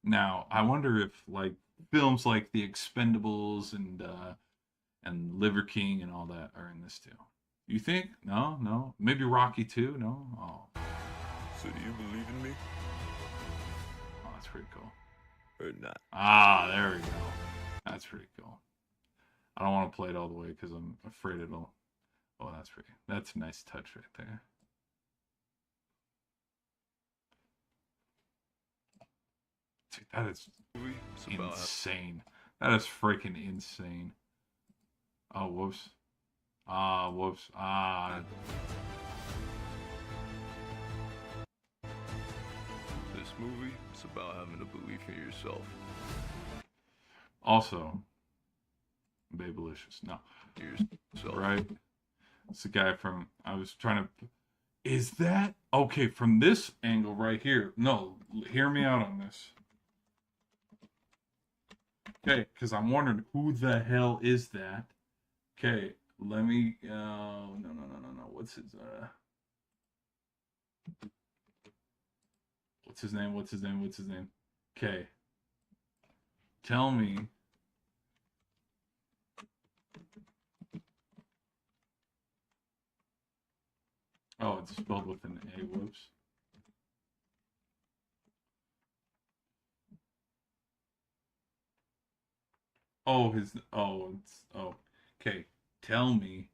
Now, I wonder if like films like The Expendables and Liver King and all that are in this too. You think? No. Maybe Rocky 2? No. Oh, So do you believe in me that's pretty cool. or not? Ah, there we go. That's pretty cool. I don't want to play it all the way because I'm afraid it'll. Oh, that's a nice touch right there. Dude, that is It's about insane. That is freaking insane. Oh, whoops. Whoops. this movie. It's about having a belief in yourself. Also, Babylicious. No. Yourself. Right? It's the guy from. I was trying to. Is that. Okay, from this angle right here. No, hear me out on this. Okay, because I'm wondering who the hell is that? Okay, let me. No. What's his name? Okay. Tell me. Oh, it's spelled with an A. Whoops. Okay. Tell me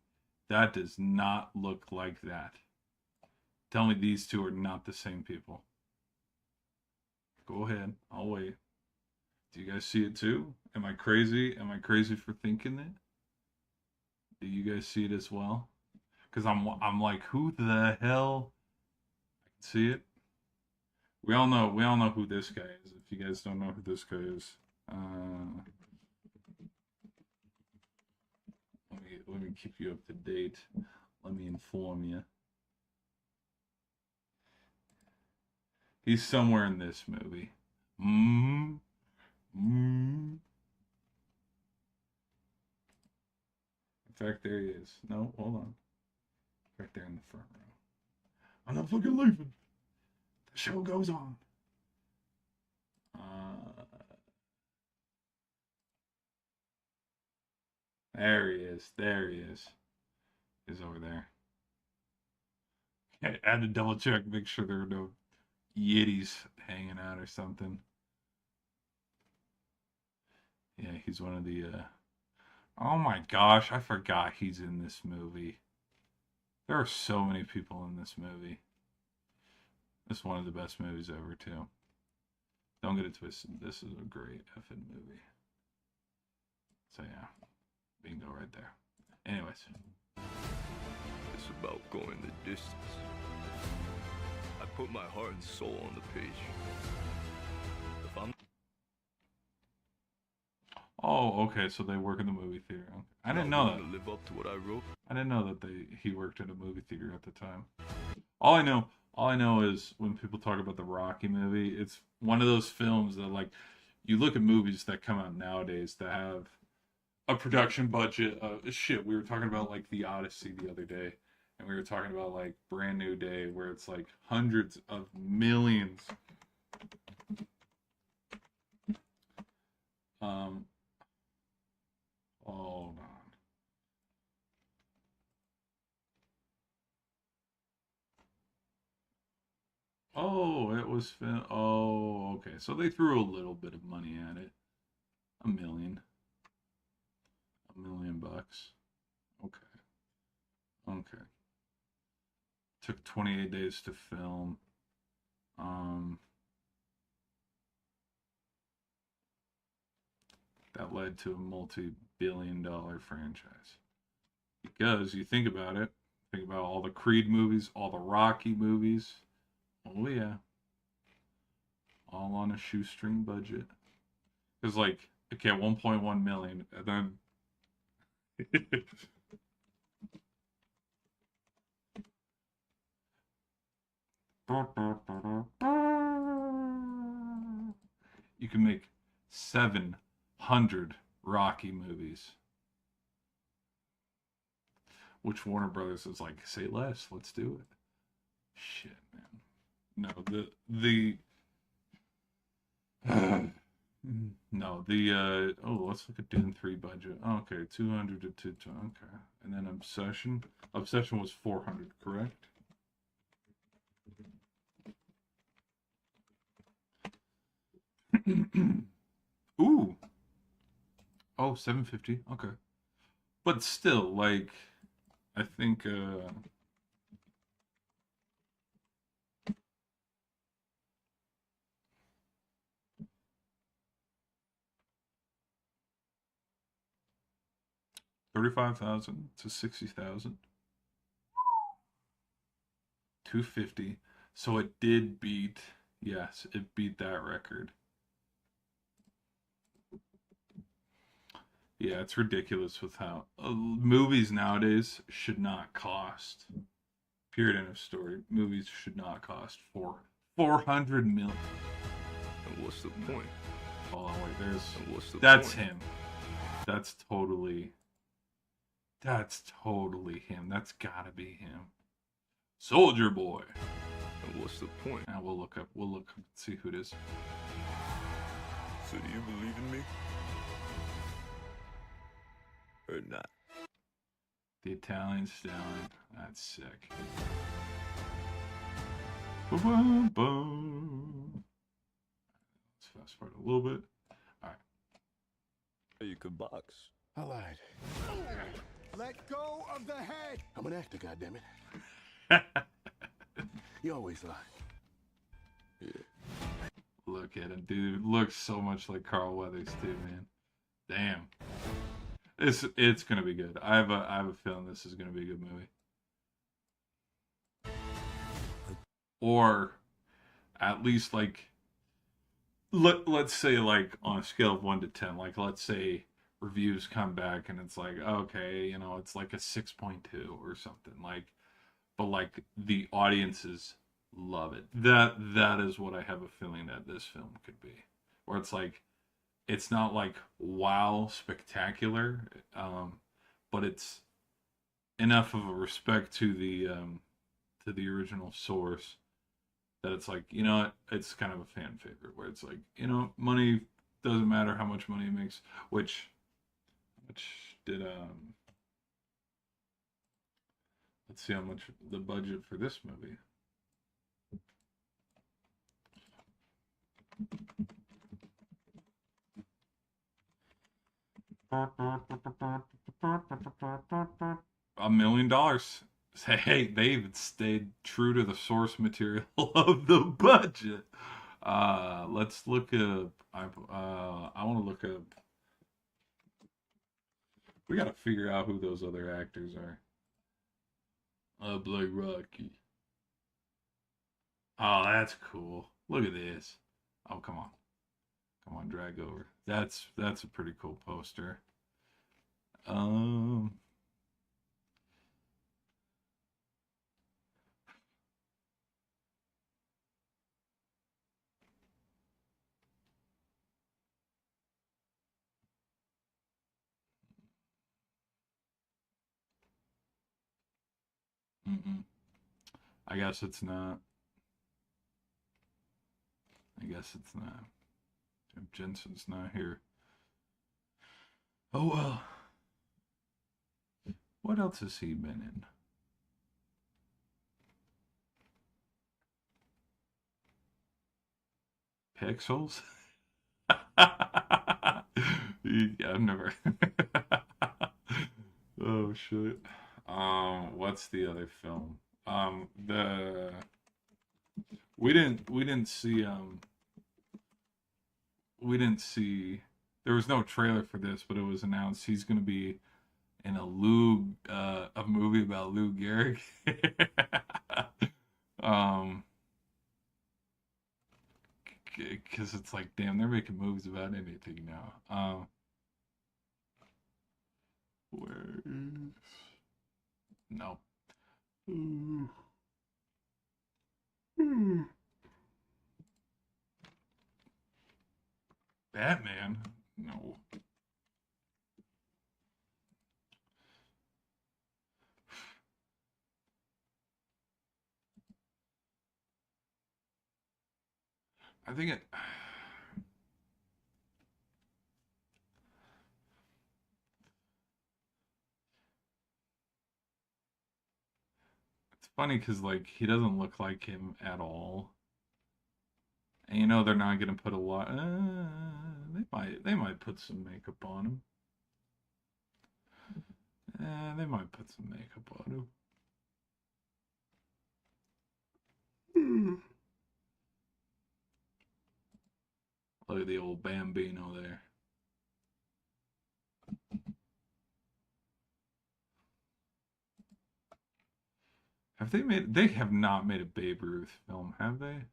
that does not look like that. Tell me these two are not the same people. Go ahead. I'll wait. Do you guys see it too? Am I crazy? Am I crazy for thinking that? Do you guys see it as well? Because I'm like, who the hell? I can see it. We all know who this guy is. If you guys don't know who this guy is, let me keep you up to date. Let me inform you. He's somewhere in this movie. In fact, there he is. No, hold on. Right there in the front row. I'm not fucking leaving. The show goes on. There he is. There he is. He's over there. I had to double check, make sure there were no Yetis hanging out or something. Yeah, he's one of the, oh my gosh, I forgot he's in this movie. There are so many people in this movie. It's one of the best movies ever, too. Don't get it twisted. This is a great effing movie. So, yeah. Bingo right there. Anyways. It's about going the distance. I put my heart and soul on the page. If I'm... Oh, okay, so they work in the movie theater. I didn't know that. Live up to what I wrote. I didn't know that he worked in a movie theater at the time. All I know is when people talk about the Rocky movie, it's one of those films that, like, you look at movies that come out nowadays that have a production budget of shit. We were talking about like The Odyssey the other day, and we were talking about like Brand New Day, where it's like hundreds of millions. Hold on. Oh, it was oh, okay. So they threw a little bit of money at it. $1 million. $1 million bucks. Okay. Okay. Took 28 days to film. That led to a multi-billion-dollar franchise. Because you think about it, think about all the Creed movies, all the Rocky movies. Oh yeah. All on a shoestring budget. It's like, okay, 1.1 million, and then you can make 700 Rocky movies. Which Warner Brothers is like, say less, let's do it. Shit, man. No, oh, let's look at Dune 3 budget. Oh, okay, 200 to 2, okay. And then Obsession was 400, correct? Ooh. Oh, 750, okay. But still, like, I think, $35,000 to $60,000. 250. So it did beat, yes, it beat that record. Yeah, it's ridiculous with how movies nowadays should not cost. Period, end of story. Movies should not cost $400 million. And what's the point? Hold on, wait. What's the that's point? him. That's totally him. That's gotta be him. Soldier Boy. And what's the point? And we'll look up and see who it is. So do you believe in me? Or not? The Italian Stallion. That's sick. Ba-ba-ba. Let's fast forward a little bit. Alright. You could box. I lied. Let go of the head! I'm an actor, goddammit. You always lie. Yeah. Look at him, dude. Looks so much like Carl Weathers, too, man. Damn. It's gonna be good. I have a feeling this is gonna be a good movie. Or at least like let's say like on a scale of 1 to 10, like let's say reviews come back and it's like, okay, you know, it's like a 6.2 or something, like, but like the audiences love it. That is what I have a feeling that this film could be. Where it's like, it's not like wow spectacular, but it's enough of a respect to the original source that it's like, you know, it's kind of a fan favorite where it's like, you know, money doesn't matter how much money it makes, which did let's see how much the budget for this movie. $1 million. Hey, they've stayed true to the source material of the budget. Let's look up. I want to look up. We got to figure out who those other actors are. Blake Rocky. Oh, that's cool. Look at this. Oh, come on, drag over. That's a pretty cool poster. I guess it's not. If Jensen's not here. Oh well. What else has he been in? Pixels? I've never. Oh shit. What's the other film? We didn't see there was no trailer for this, but it was announced he's gonna be in a movie about Lou Gehrig. Because it's like, damn, they're making movies about anything now. Where is... No. Batman? No. I think it... It's funny because, like, he doesn't look like him at all. And you know they're not gonna put a lot... they might put some makeup on him. They might put some makeup on him. Look at the old Bambino there. They have not made a Babe Ruth film, have they?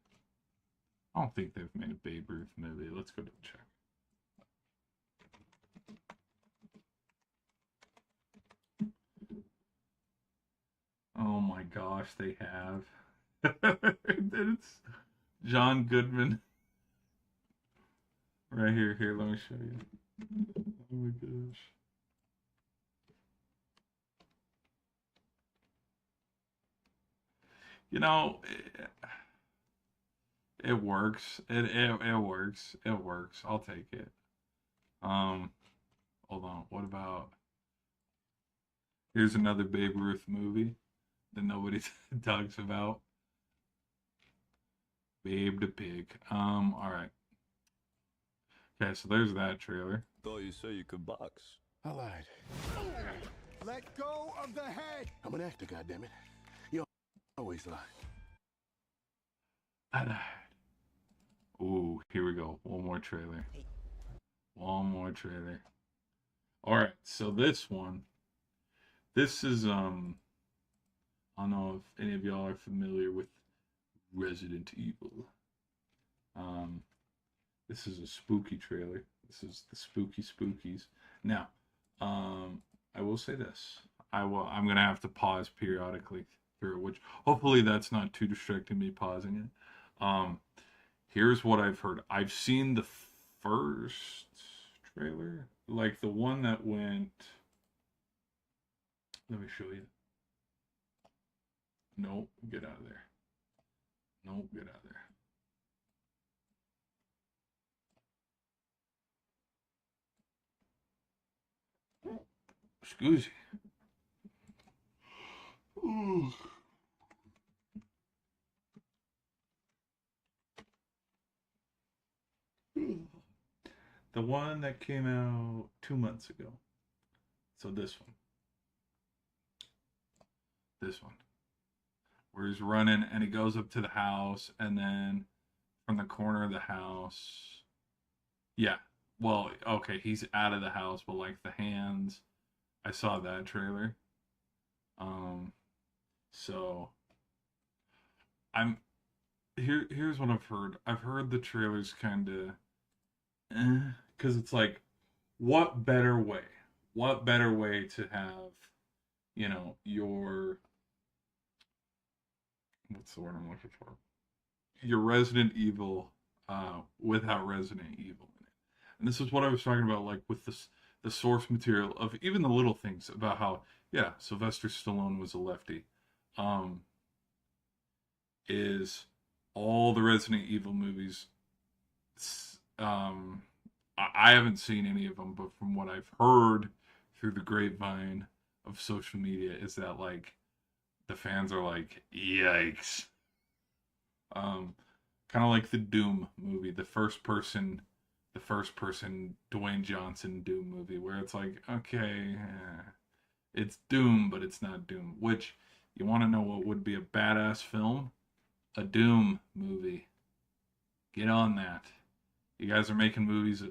I don't think they've made a Babe Ruth movie. Let's go to check. Oh my gosh, they have. It's John Goodman. Right here, let me show you. Oh my gosh. You know, it works. It works. It works. I'll take it. Hold on. What about... Here's another Babe Ruth movie that nobody talks about. Babe the Pig. Alright. Okay, so there's that trailer. Thought you said you could box. I lied. Let go of the head! I'm an actor, goddammit. You always lie. I lied. Ooh, here we go. One more trailer. One more trailer. Alright, so this one. This is, I don't know if any of y'all are familiar with Resident Evil. This is a spooky trailer. This is the spooky spookies. Now, I will say this. I'm gonna have to pause periodically through, which hopefully that's not too distracting me pausing it. Here's what I've heard. I've seen the first trailer, like the one that went. Let me show you. Nope, get out of there. Nope, get out of there. Excuse me. The one that came out 2 months ago. So this one. This one. Where he's running and he goes up to the house and then from the corner of the house. Yeah. Well, okay, he's out of the house, but like the hands. I saw that trailer. So here's what I've heard. I've heard the trailer's kinda because it's like, what better way? What better way to have, you know, your, what's the word I'm looking for? Your Resident Evil without Resident Evil in it. And this is what I was talking about, like with the source material of even the little things about how, yeah, Sylvester Stallone was a lefty. Is all the Resident Evil movies, I haven't seen any of them, but from what I've heard through the grapevine of social media is that like the fans are like, yikes. Kind of like the Doom movie, the first person Dwayne Johnson Doom movie, where it's like, okay, it's Doom, but it's not Doom. Which, you want to know what would be a badass film? A Doom movie. Get on that. You guys are making movies.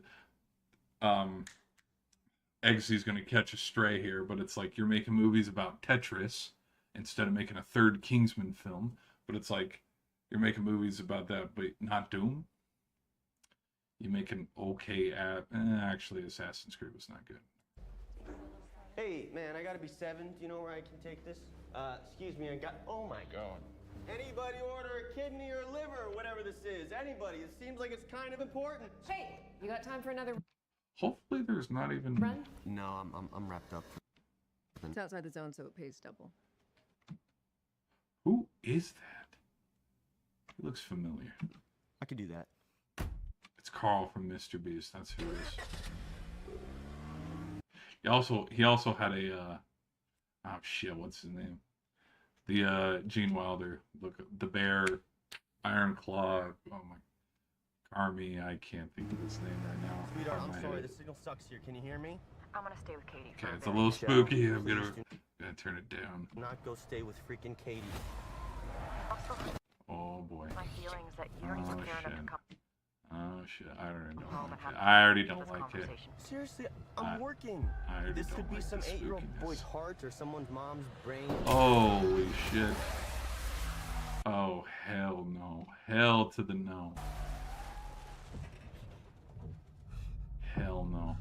Eggsy's gonna catch a stray here, but it's like you're making movies about Tetris instead of making a third Kingsman film. But it's like you're making movies about that, but not Doom. You make an okay app. Actually, Assassin's Creed was not good. Hey, man, I gotta be 7. Do you know where I can take this? Excuse me, I got. Oh my god. Anybody order a kidney or liver or whatever this is? Anybody? It seems like it's kind of important. Hey, you got time for another Hopefully, there's not even. run? No, I'm wrapped up. It's outside the zone, so it pays double. Who is that? He looks familiar. I could do that. It's Carl from Mr. Beast. That's who it is. He also had a oh shit, what's his name? The Gene Wilder look, the bear, Iron Claw. Oh my, Army. I can't think of his name right now. Sweetheart, I'm sorry. The signal sucks here. Can you hear me? I'm gonna stay with Katie. Okay, it's a little spooky. I'm gonna turn it down. Not go stay with freaking Katie. Oh boy. My feelings that you don't even care enough to come. Oh shit, I already don't like it. I already don't like it. Seriously, I'm working. This could be some 8-year-old boy's heart or someone's mom's brain. Holy shit. Oh hell no. Hell to the no. Hell no.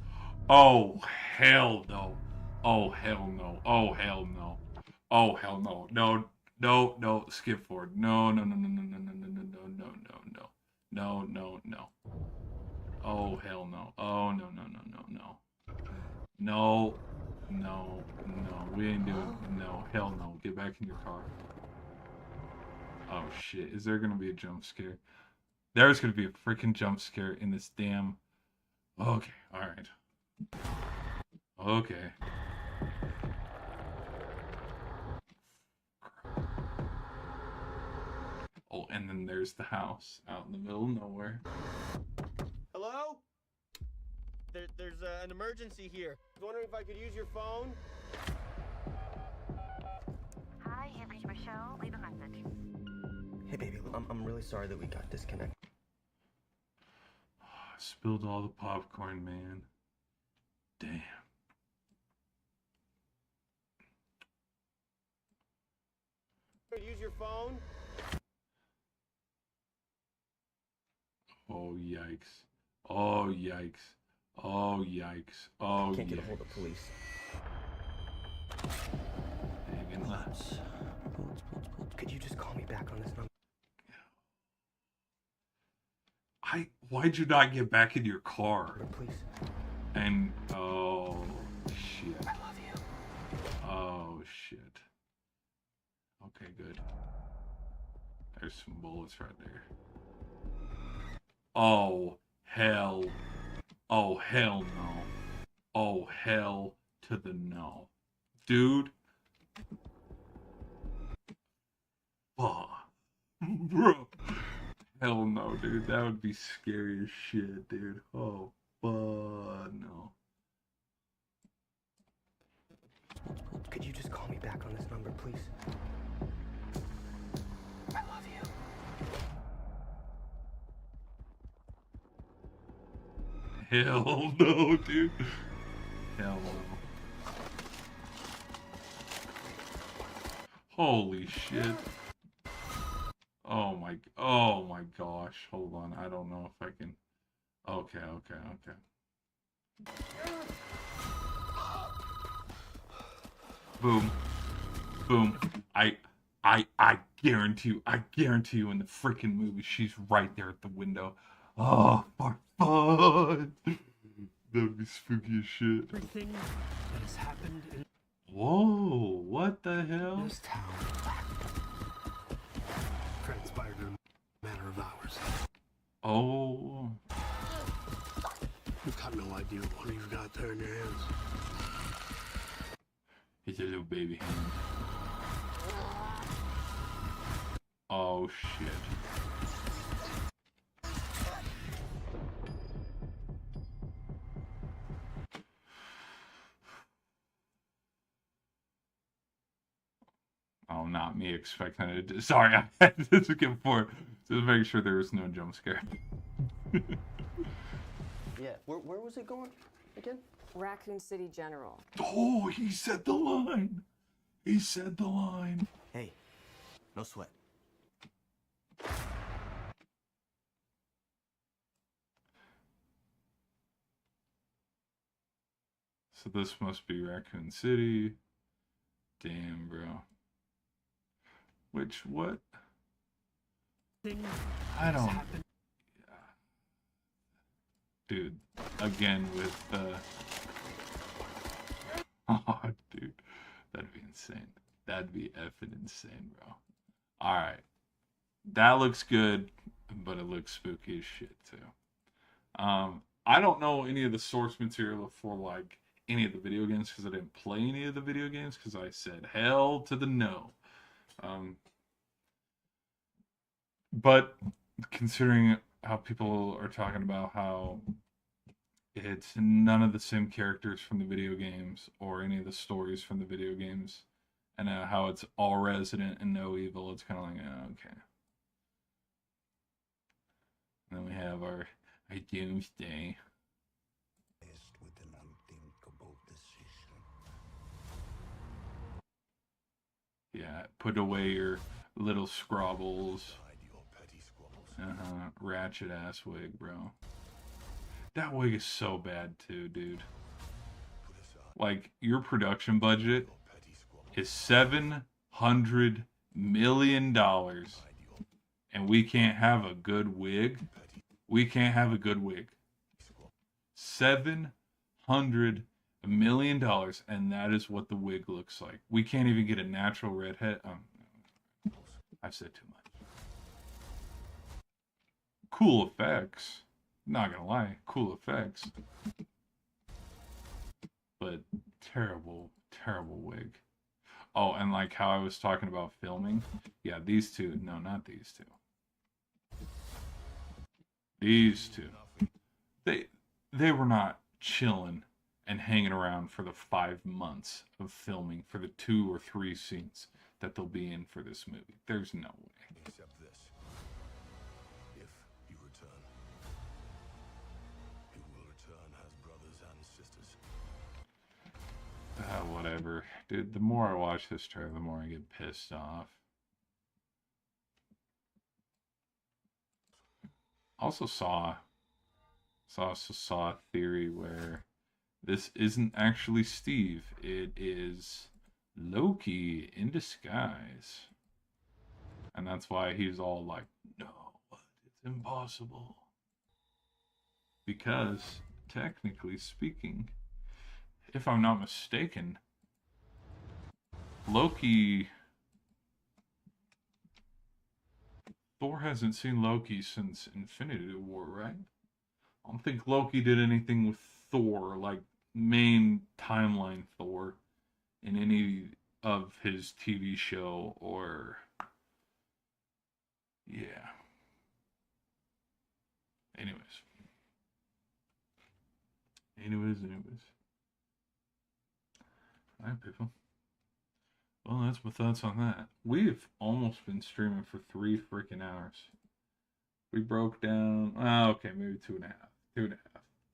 Oh hell no. Oh hell no. Oh hell no. Oh hell no. No, skip forward. No. No. Oh hell no. Oh no. No. We ain't doing. No, hell no. Get back in your car. Oh shit. Is there gonna be a jump scare? There's gonna be a freaking jump scare in this damn. Okay, alright. Okay. Oh, and then there's the house out in the middle of nowhere. Hello? There's an emergency here. I was wondering if I could use your phone. Hi, you've reached Michelle. Leave a message. Hey, baby, I'm really sorry that we got disconnected. Oh, I spilled all the popcorn, man. Damn. use your phone? Oh, yikes. Oh, yikes. Oh, yikes. Oh, Can't get a yikes. hold of police. Hanging nuts. Could you just call me back on this number? Why'd you not get back in your car? Please. And, oh, shit. I love you. Oh, shit. Okay, good. There's some bullets right there. Oh, hell. Oh, hell no. Oh, hell to the no. Dude. Fuck. Bro. Hell no, dude. That would be scary as shit, dude. Oh, fuck no. Could you just call me back on this number, please? I love you. Hell no, dude. Hell no. Holy shit. Oh my gosh. Hold on. I don't know if I can. Okay. Boom. Boom. I guarantee you in the freaking movie she's right there at the window. Oh, for fun. That'd be spooky as shit. Everything that has happened in Whoa, what the hell? this town transpired in a matter of hours. Oh. You've got no idea what you've got there in your hands. It's a little baby hand. Oh shit. Oh, not me expecting it to. Sorry, I had to skip forward. Just make sure there was no jump scare. Yeah, where was it going again? Raccoon City General. Oh, he said the line. He said the line. Hey, no sweat. So this must be Raccoon City. Damn, bro. Which, what? I don't. Yeah. Dude, again with oh, dude. That'd be insane. That'd be effing insane, bro. Alright. That looks good, but it looks spooky as shit, too. I don't know any of the source material for, like, any of the video games because I didn't play any of the video games because I said hell to the no. But considering how people are talking about how it's none of the same characters from the video games or any of the stories from the video games, and how it's all Resident and no evil, it's kind of like, okay. And then we have our Doomsday. With an unthinkable decision. Yeah, put away your little scrobbles. Ratchet ass wig, bro. That wig is so bad too, dude. Like, your production budget is $700 million, and we can't have a good wig. We can't have a good wig. $700 million, and that is what the wig looks like. We can't even get a natural redhead. I've said too much. Cool effects. Not gonna lie, cool effects. But terrible, terrible wig. Oh, and like how I was talking about filming. Yeah, these two. No, not these two. These two. They were not chilling and hanging around for the 5 months of filming for the 2 or 3 scenes that they'll be in for this movie. There's no way. Except this. If you return, you will return as brothers and sisters. Whatever. Dude, the more I watch this trailer, the more I get pissed off. Also saw a theory where this isn't actually Steve. It is Loki in disguise. And that's why he's all like, no, it's impossible. Because, technically speaking, if I'm not mistaken, Thor hasn't seen Loki since Infinity War, right? I don't think Loki did anything with Thor, like main timeline Thor, in any of his TV show or... Yeah. Anyways. Alright, people. Well, that's my thoughts on that. We've almost been streaming for 3 freaking hours. We broke down... okay, maybe 2.5. 2.5.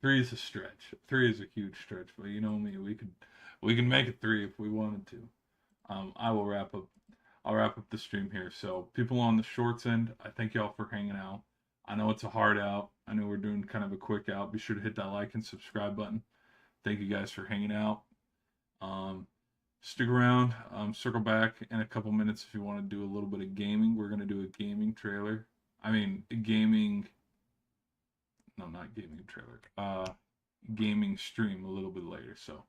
3 is a stretch. 3 is a huge stretch, but you know me, we can make it 3 if we wanted to. I'll wrap up the stream here. So, people on the shorts end, I thank y'all for hanging out. I know it's a hard out. I know we're doing kind of a quick out. Be sure to hit that like and subscribe button. Thank you guys for hanging out. Stick around. Circle back in a couple minutes if you want to do a little bit of gaming. We're going to do a gaming trailer. Gaming stream a little bit later. So